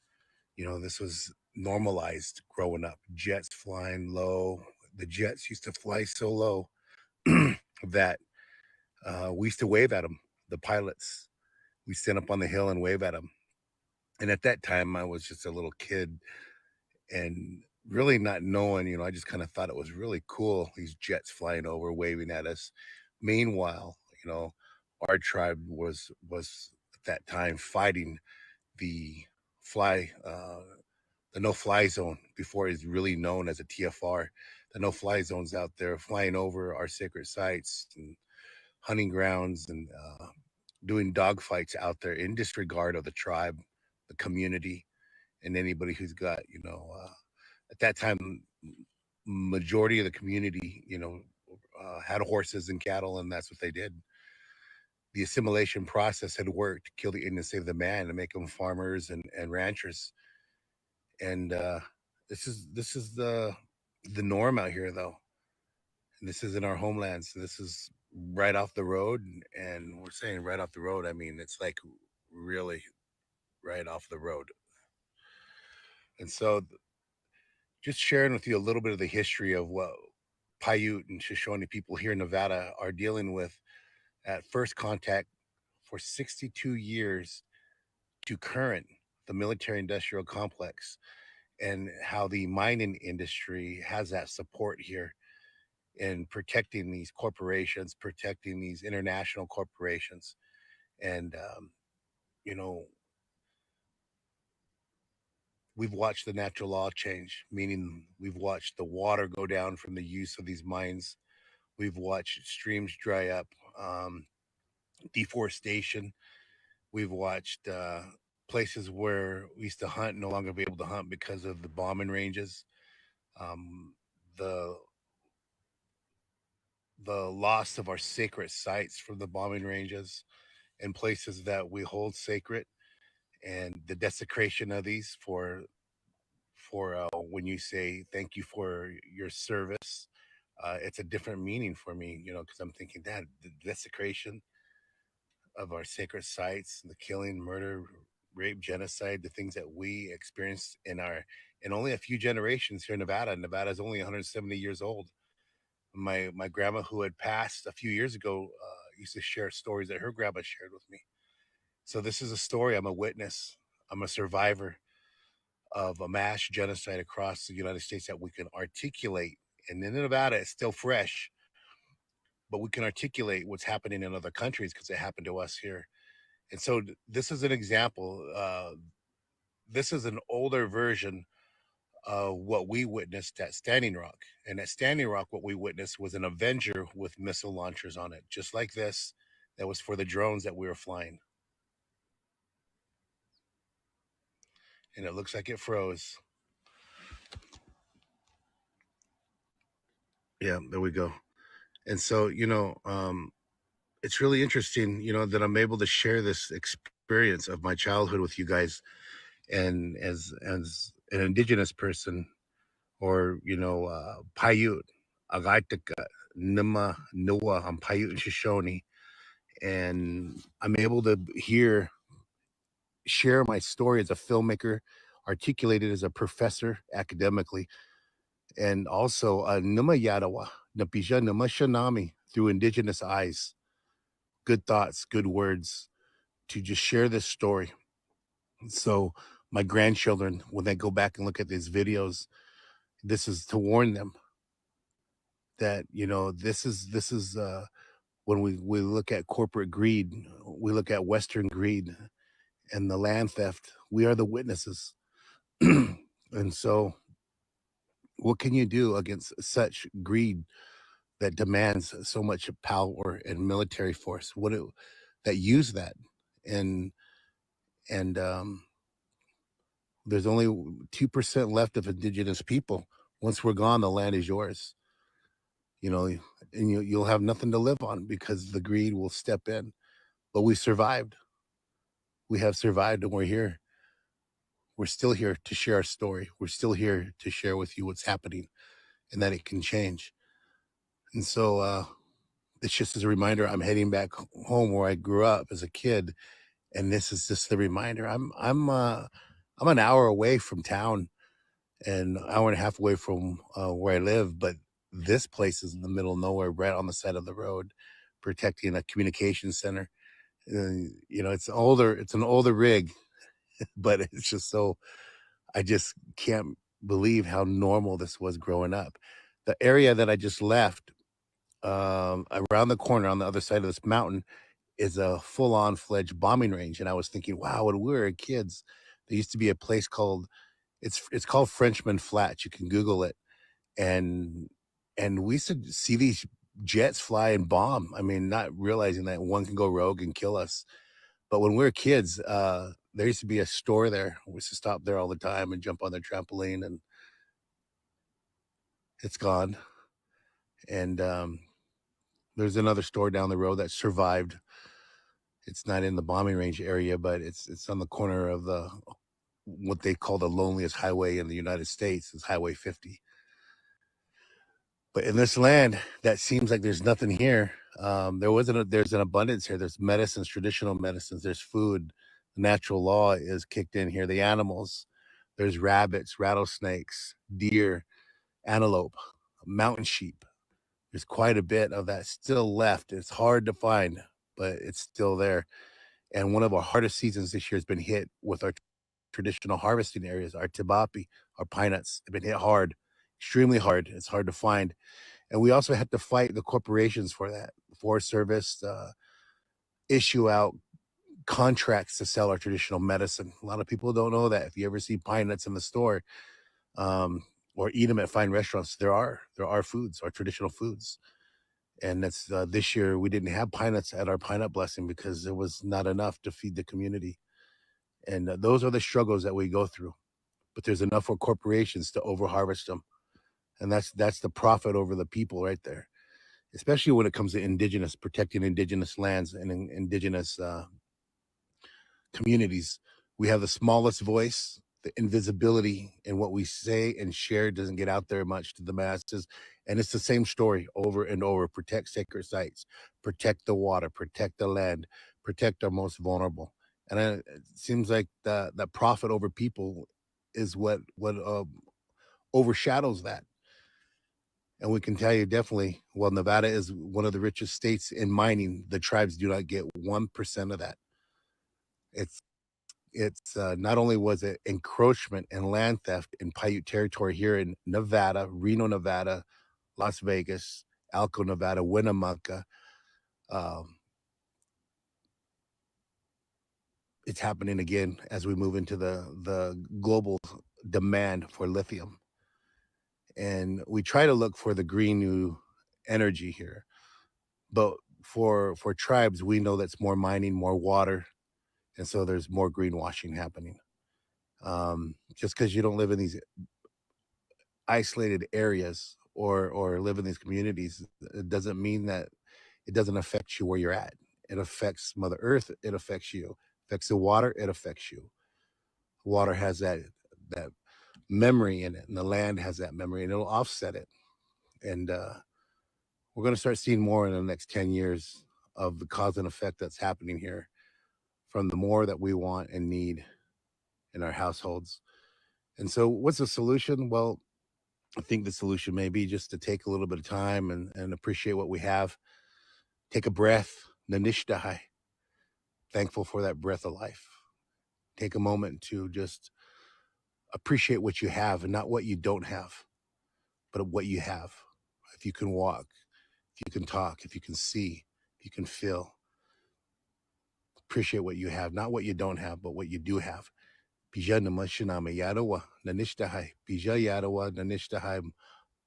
you know, this was normalized growing up. Jets flying low. The jets used to fly so low that we used to wave at them, the pilots. We stand up on the hill and wave at them. And at that time, I was just a little kid and really not knowing, you know, I just kind of thought it was really cool, these jets flying over, waving at us. Meanwhile, you know, our tribe was at that time fighting the the no-fly zone before it's really known as a TFR. The no-fly zones out there flying over our sacred sites and hunting grounds and doing dogfights out there in disregard of the tribe, the community, and anybody who's got, you know, at that time, majority of the community, you know, had horses and cattle, and that's what they did. The assimilation process had worked to kill the Indian, save the man, and make them farmers and ranchers. And this is the norm out here, though. And this is in our homelands. So this is right off the road, and we're saying right off the road. I mean, it's like really right off the road. And so, just sharing with you a little bit of the history of what Paiute and Shoshone people here in Nevada are dealing with at first contact for 62 years to current, the military industrial complex, and how the mining industry has that support here in protecting these corporations, protecting these international corporations. And, you know, we've watched the natural law change, meaning we've watched the water go down from the use of these mines. We've watched streams dry up, deforestation. We've watched places where we used to hunt no longer be able to hunt because of the bombing ranges. The loss of our sacred sites from the bombing ranges and places that we hold sacred. and the desecration of these for when you say thank you for your service. It's a different meaning for me, because I'm thinking that the desecration of our sacred sites, the killing, murder, rape, genocide, the things that we experienced in only a few generations here in Nevada. Nevada is only 170 years old. My grandma, who had passed a few years ago, used to share stories that her grandma shared with me. So this is a story. I'm a witness. I'm a survivor of a mass genocide across the United States that we can articulate. And in Nevada, it's still fresh, but we can articulate what's happening in other countries because it happened to us here. And so this is an example. This is an older version of what we witnessed at Standing Rock. And at Standing Rock, what we witnessed was an Avenger with missile launchers on it, just like this. That was for the drones that we were flying. And it looks like it froze. Yeah, there we go. And so, it's really interesting, that I'm able to share this experience of my childhood with you guys. And as an indigenous person, or Paiute, Agaitika, Nima, Noah, I'm Paiute and Shoshone, and I'm able to share my story as a filmmaker, articulate it as a professor academically, and also Nima Yadawa, Napija Nima Shanami, through indigenous eyes, good thoughts, good words, to just share this story. So my grandchildren, when they go back and look at these videos, this is to warn them that this is when we look at corporate greed, we look at Western greed and the land theft. We are the witnesses. And so what can you do against such greed that demands so much power and military force that use that? And there's only 2% left of indigenous people. Once we're gone, the land is yours, and you'll have nothing to live on because the greed will step in. But we survived. We have survived, and we're here. We're still here to share our story. We're still here to share with you what's happening and that it can change. And so it's just as a reminder, I'm heading back home where I grew up as a kid. And this is just the reminder. I'm an hour away from town and an hour and a half away from where I live. But this place is in the middle of nowhere, right on the side of the road, protecting a communications center. It's an older rig, but it's just I just can't believe how normal this was growing up. The area that I just left, around the corner on the other side of this mountain, is a full-on fledged bombing range. And I was thinking, wow, when we were kids, there used to be a place called it's called Frenchman Flats. You can Google it, and we used to see these jets fly and bomb. I mean, not realizing that one can go rogue and kill us. But when we were kids, there used to be a store there. We used to stop there all the time and jump on their trampoline, and it's gone. And there's another store down the road that survived. It's not in the bombing range area, but it's on the corner of what they call the loneliest highway in the United States, is Highway 50. But in this land, that seems like there's nothing here. There's an abundance here. There's medicines, traditional medicines. There's food. Natural law is kicked in here. The animals, there's rabbits, rattlesnakes, deer, antelope, mountain sheep. There's quite a bit of that still left. It's hard to find, but it's still there. And one of our hardest seasons this year has been hit with our traditional harvesting areas. Our tibapi, our pine nuts have been hit hard, extremely hard. It's hard to find. And we also had to fight the corporations for that. The Forest Service issue out contracts to sell our traditional medicine. A lot of people don't know that. If you ever see pine nuts in the store, or eat them at fine restaurants, there are foods, our traditional foods. And that's this year we didn't have pine nuts at our pine nut blessing because there was not enough to feed the community. And those are the struggles that we go through. But there's enough for corporations to overharvest them. And that's the profit over the people right there, especially when it comes to protecting indigenous lands and indigenous communities. We have the smallest voice. The invisibility in what we say and share doesn't get out there much to the masses. And it's the same story over and over. Protect sacred sites, protect the water, protect the land, protect our most vulnerable. And it seems like the profit over people is what overshadows that. And we can tell you definitely, well, Nevada is one of the richest states in mining. The tribes do not get 1% of that. It's not only was it encroachment and land theft in Paiute territory here in Nevada, Reno, Nevada, Las Vegas, Alco, Nevada, Winnemucca. It's happening again as we move into the global demand for lithium. And we try to look for the green new energy here. But for tribes, we know that's more mining, more water. And so there's more greenwashing happening. Just because you don't live in these isolated areas or live in these communities, it doesn't mean that it doesn't affect you where you're at. It affects Mother Earth. It affects you. Affects the water. It affects you. Water has that memory in it, and the land has that memory, and it'll offset it. And we're going to start seeing more in the next 10 years of the cause and effect that's happening here from the more that we want and need in our households. And so what's the solution? Well, I think the solution may be just to take a little bit of time and appreciate what we have. Take a breath, nanishtahai, thankful for that breath of life. Take a moment to just appreciate what you have and not what you don't have, but what you have. If you can walk, if you can talk, if you can see, if you can feel, appreciate what you have, not what you don't have, but what you do have. Pija namashinama yadawa nanishtahai, pija yadawa nanishtahai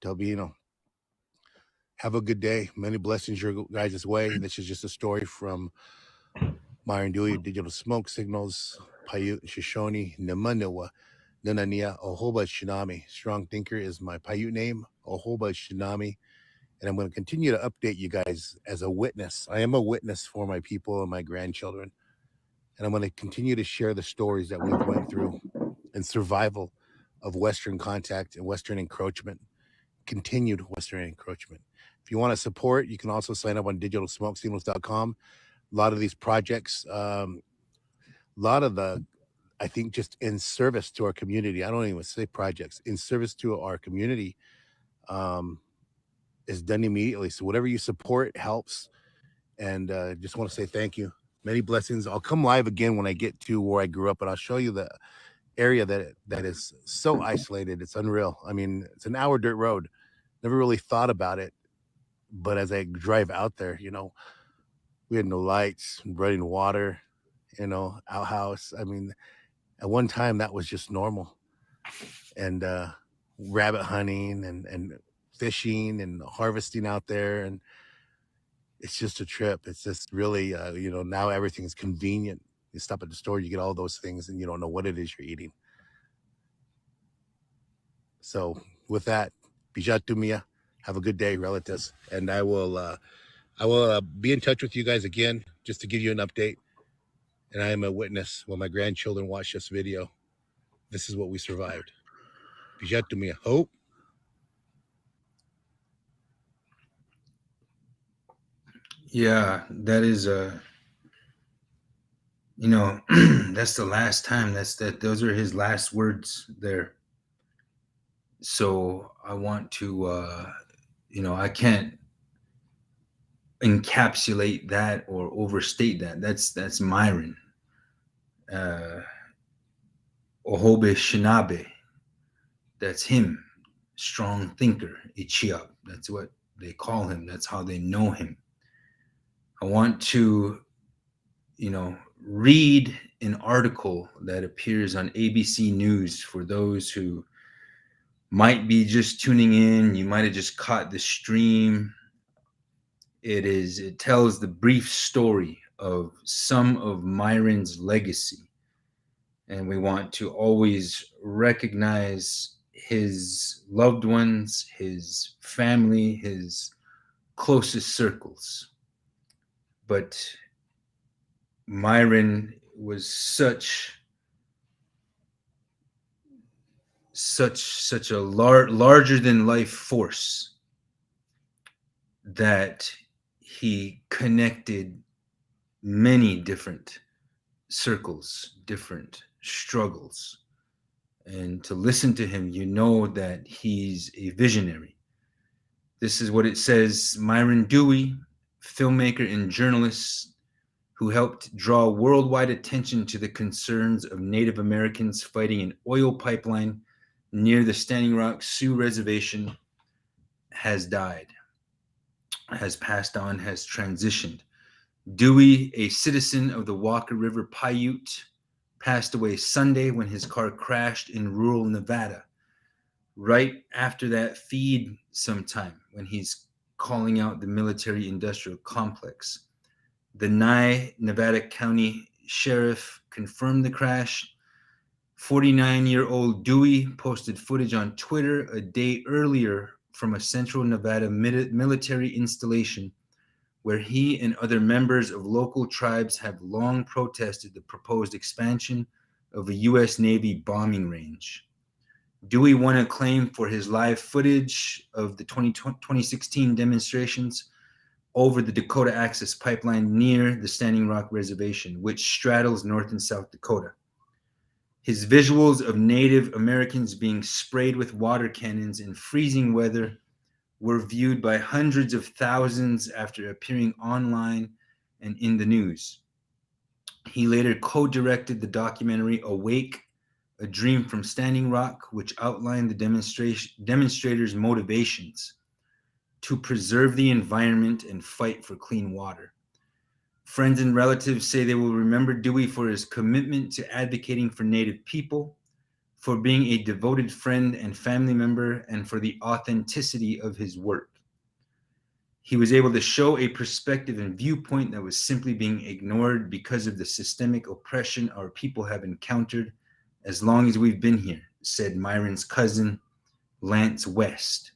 talbino. Have a good day. Many blessings your guys' way. This is just a story from Myron Dewey, Digital Smoke Signals, Paiute, Shoshone, Nemaniwa, Nanania, Ohoba Shinami. Strong Thinker is my Paiute name, Ohoba Shinami. And I'm going to continue to update you guys as a witness. I am a witness for my people and my grandchildren. And I'm going to continue to share the stories that we've went through and survival of Western contact and Western encroachment, continued Western encroachment. If you want to support, you can also sign up on digitalsmokesignals.com. A lot of these projects, a lot of the, I think, just in service to our community. I don't even say projects, in service to our community is done immediately. So whatever you support helps. And just want to say thank you. Many blessings. I'll come live again when I get to where I grew up, and I'll show you the area that is so isolated. It's unreal. I mean, it's an hour dirt road. Never really thought about it. But as I drive out there, we had no lights, running water, outhouse. I mean, at one time that was just normal. And rabbit hunting and fishing and harvesting out there. And it's just a trip. It's just really, now everything's convenient. You stop at the store, you get all those things, and you don't know what it is you're eating. So with that, bijat dumia, have a good day, relatives. And I will be in touch with you guys again just to give you an update. And I am a witness when my grandchildren watch this video. This is what we survived. Bijat dumia. Hope. Yeah, that is that's the last time. Those are his last words there. So I want to I can't encapsulate that or overstate that. That's Myron. Ohobe Shinabe. That's him. Strong thinker. Ichiab. That's what they call him. That's how they know him. I want to, read an article that appears on ABC News for those who might be just tuning in. You might have just caught the stream. It tells the brief story of some of Myron's legacy. And we want to always recognize his loved ones, his family, his closest circles. But Myron was such such a larger than life force that he connected many different circles, different struggles. And to listen to him, you know that he's a visionary. This is what it says: Myron Dewey, filmmaker and journalist who helped draw worldwide attention to the concerns of Native Americans fighting an oil pipeline near the Standing Rock Sioux Reservation, has died, has passed on, has transitioned. Dewey, a citizen of the Walker River Paiute, passed away Sunday when his car crashed in rural Nevada. Right after that feed sometime, when he's calling out the military industrial complex. The Nye, Nevada County Sheriff confirmed the crash. 49-year-old Dewey posted footage on Twitter a day earlier from a central Nevada military installation where he and other members of local tribes have long protested the proposed expansion of a U.S. Navy bombing range. Dewey won acclaim for his live footage of the 2016 demonstrations over the Dakota Access Pipeline near the Standing Rock Reservation, which straddles North and South Dakota. His visuals of Native Americans being sprayed with water cannons in freezing weather were viewed by hundreds of thousands after appearing online and in the news. He later co-directed the documentary Awake, A Dream from Standing Rock, which outlined the demonstrators' motivations to preserve the environment and fight for clean water. Friends and relatives say they will remember Dewey for his commitment to advocating for Native people, for being a devoted friend and family member, and for the authenticity of his work. He was able to show a perspective and viewpoint that was simply being ignored because of the systemic oppression our people have encountered as long as we've been here, said Myron's cousin, Lance West.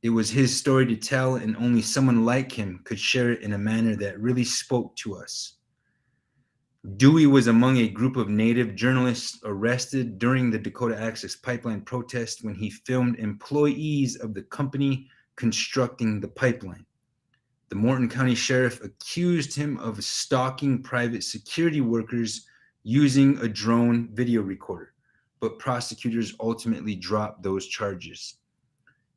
It was his story to tell, and only someone like him could share it in a manner that really spoke to us. Dewey was among a group of Native journalists arrested during the Dakota Access Pipeline protest when he filmed employees of the company constructing the pipeline. The Morton County Sheriff accused him of stalking private security workers using a drone video recorder, but prosecutors ultimately dropped those charges.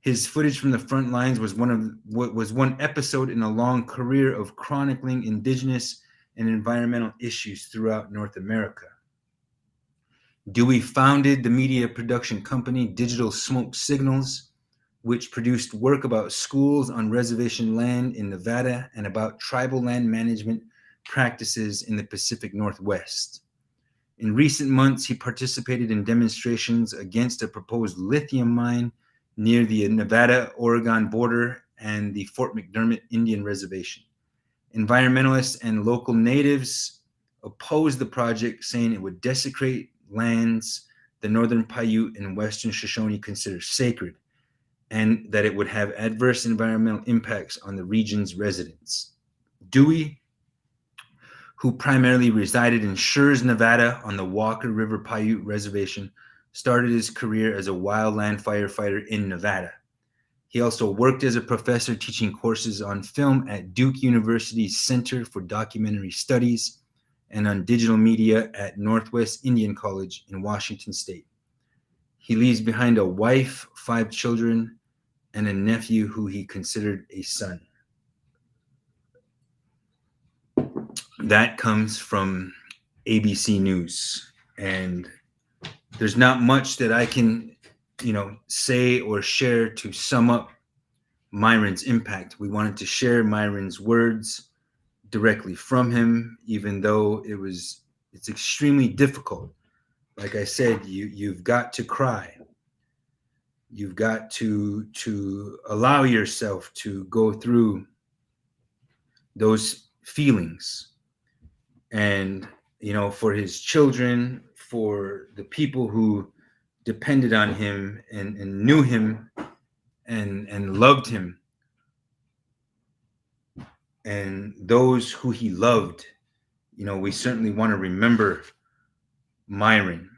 His footage from the front lines was one episode in a long career of chronicling indigenous and environmental issues throughout North America. Dewey founded the media production company Digital Smoke Signals, which produced work about schools on reservation land in Nevada and about tribal land management practices in the Pacific Northwest. In recent months, he participated in demonstrations against a proposed lithium mine near the Nevada-Oregon border and the Fort McDermott Indian Reservation. Environmentalists and local natives opposed the project, saying it would desecrate lands the Northern Paiute and Western Shoshone consider sacred, and that it would have adverse environmental impacts on the region's residents. Dewey, who primarily resided in Schurz, Nevada on the Walker River Paiute Reservation, started his career as a wildland firefighter in Nevada. He also worked as a professor teaching courses on film at Duke University's Center for Documentary Studies and on digital media at Northwest Indian College in Washington State. He leaves behind a wife, 5 children, and a nephew who he considered a son. That comes from ABC News. And there's not much that I can, say or share to sum up Myron's impact. We wanted to share Myron's words directly from him, even though it's extremely difficult. Like I said, you've got to cry. You've got to allow yourself to go through those feelings. And, for his children, for the people who depended on him and knew him and loved him, and those who he loved, we certainly want to remember Myron.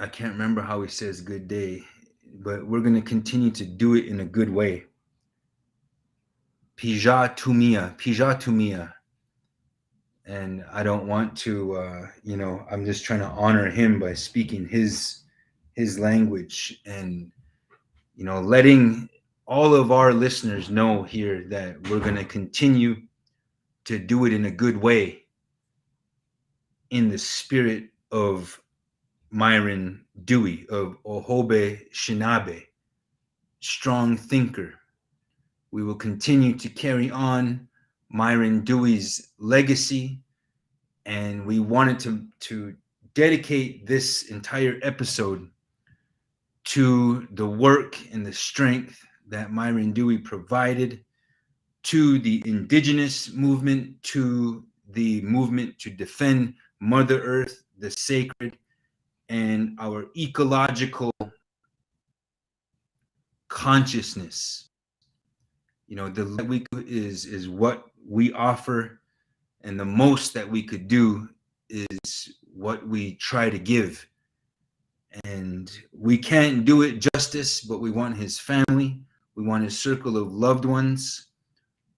I can't remember how he says good day, but we're going to continue to do it in a good way. Pija tumia. And I don't want to, I'm just trying to honor him by speaking his language, and, letting all of our listeners know here that we're going to continue to do it in a good way, in the spirit of Myron Dewey, of Ohobe Shinabe, strong thinker. We will continue to carry on Myron Dewey's legacy, and we wanted to dedicate this entire episode to the work and the strength that Myron Dewey provided to the indigenous movement, to the movement to defend Mother Earth, the sacred, and our ecological consciousness. The we is what we offer, and the most that we could do is what we try to give. And we can't do it justice, but we want his family, we want his circle of loved ones,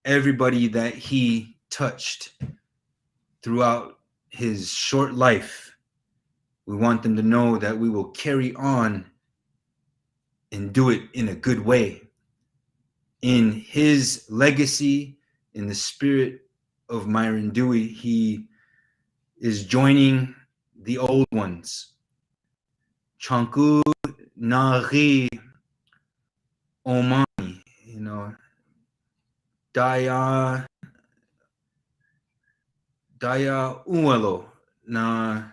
everybody that he touched throughout his short life. We want them to know that we will carry on and do it in a good way, in his legacy, in the spirit of Myron Dewey. He is joining the old ones. Chanku Nari Omani, Daya Uelo na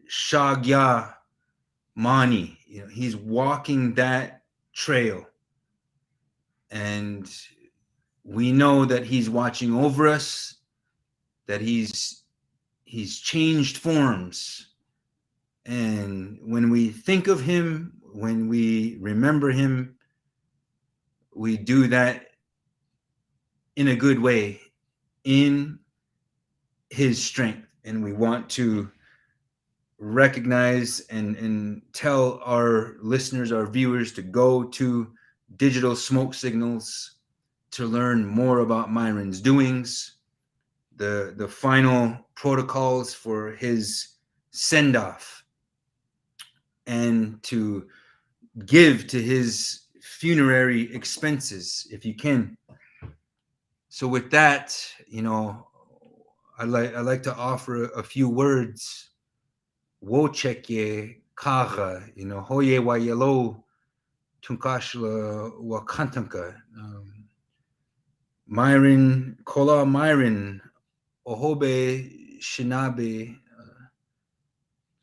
Shagya Mani. He's walking that trail, and we know that he's watching over us, that he's changed forms. And when we think of him, when we remember him, we do that in a good way, in his strength. And we want to recognize and tell our listeners, our viewers, to go to Digital Smoke Signals to learn more about Myron's doings, the final protocols for his send-off, and to give to his funerary expenses if you can. So with that, I like to offer a few words. Wocheke kaga, hoye wa yelo tunkashla wa kantanka. Myron, kola Myron, ohobe shinabe,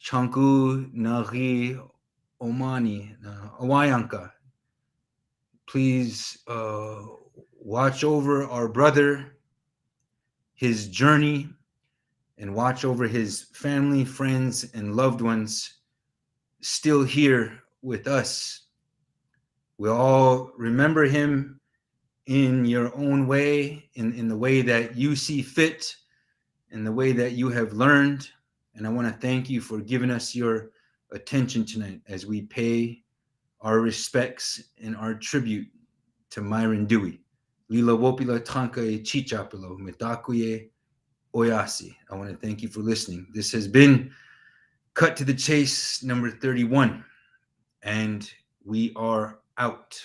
chanku nari omani, awayanka. Please watch over our brother, his journey, and watch over his family, friends, and loved ones still here with us. We'll all remember him in your own way, in the way that you see fit, in the way that you have learned. And I want to thank you for giving us your attention tonight as we pay our respects and our tribute to Myron Dewey. Lila wopila tanka e chichapilo mitakuye oyasi. I want to thank you for listening. This has been Cut to the Chase number 31, and we are out.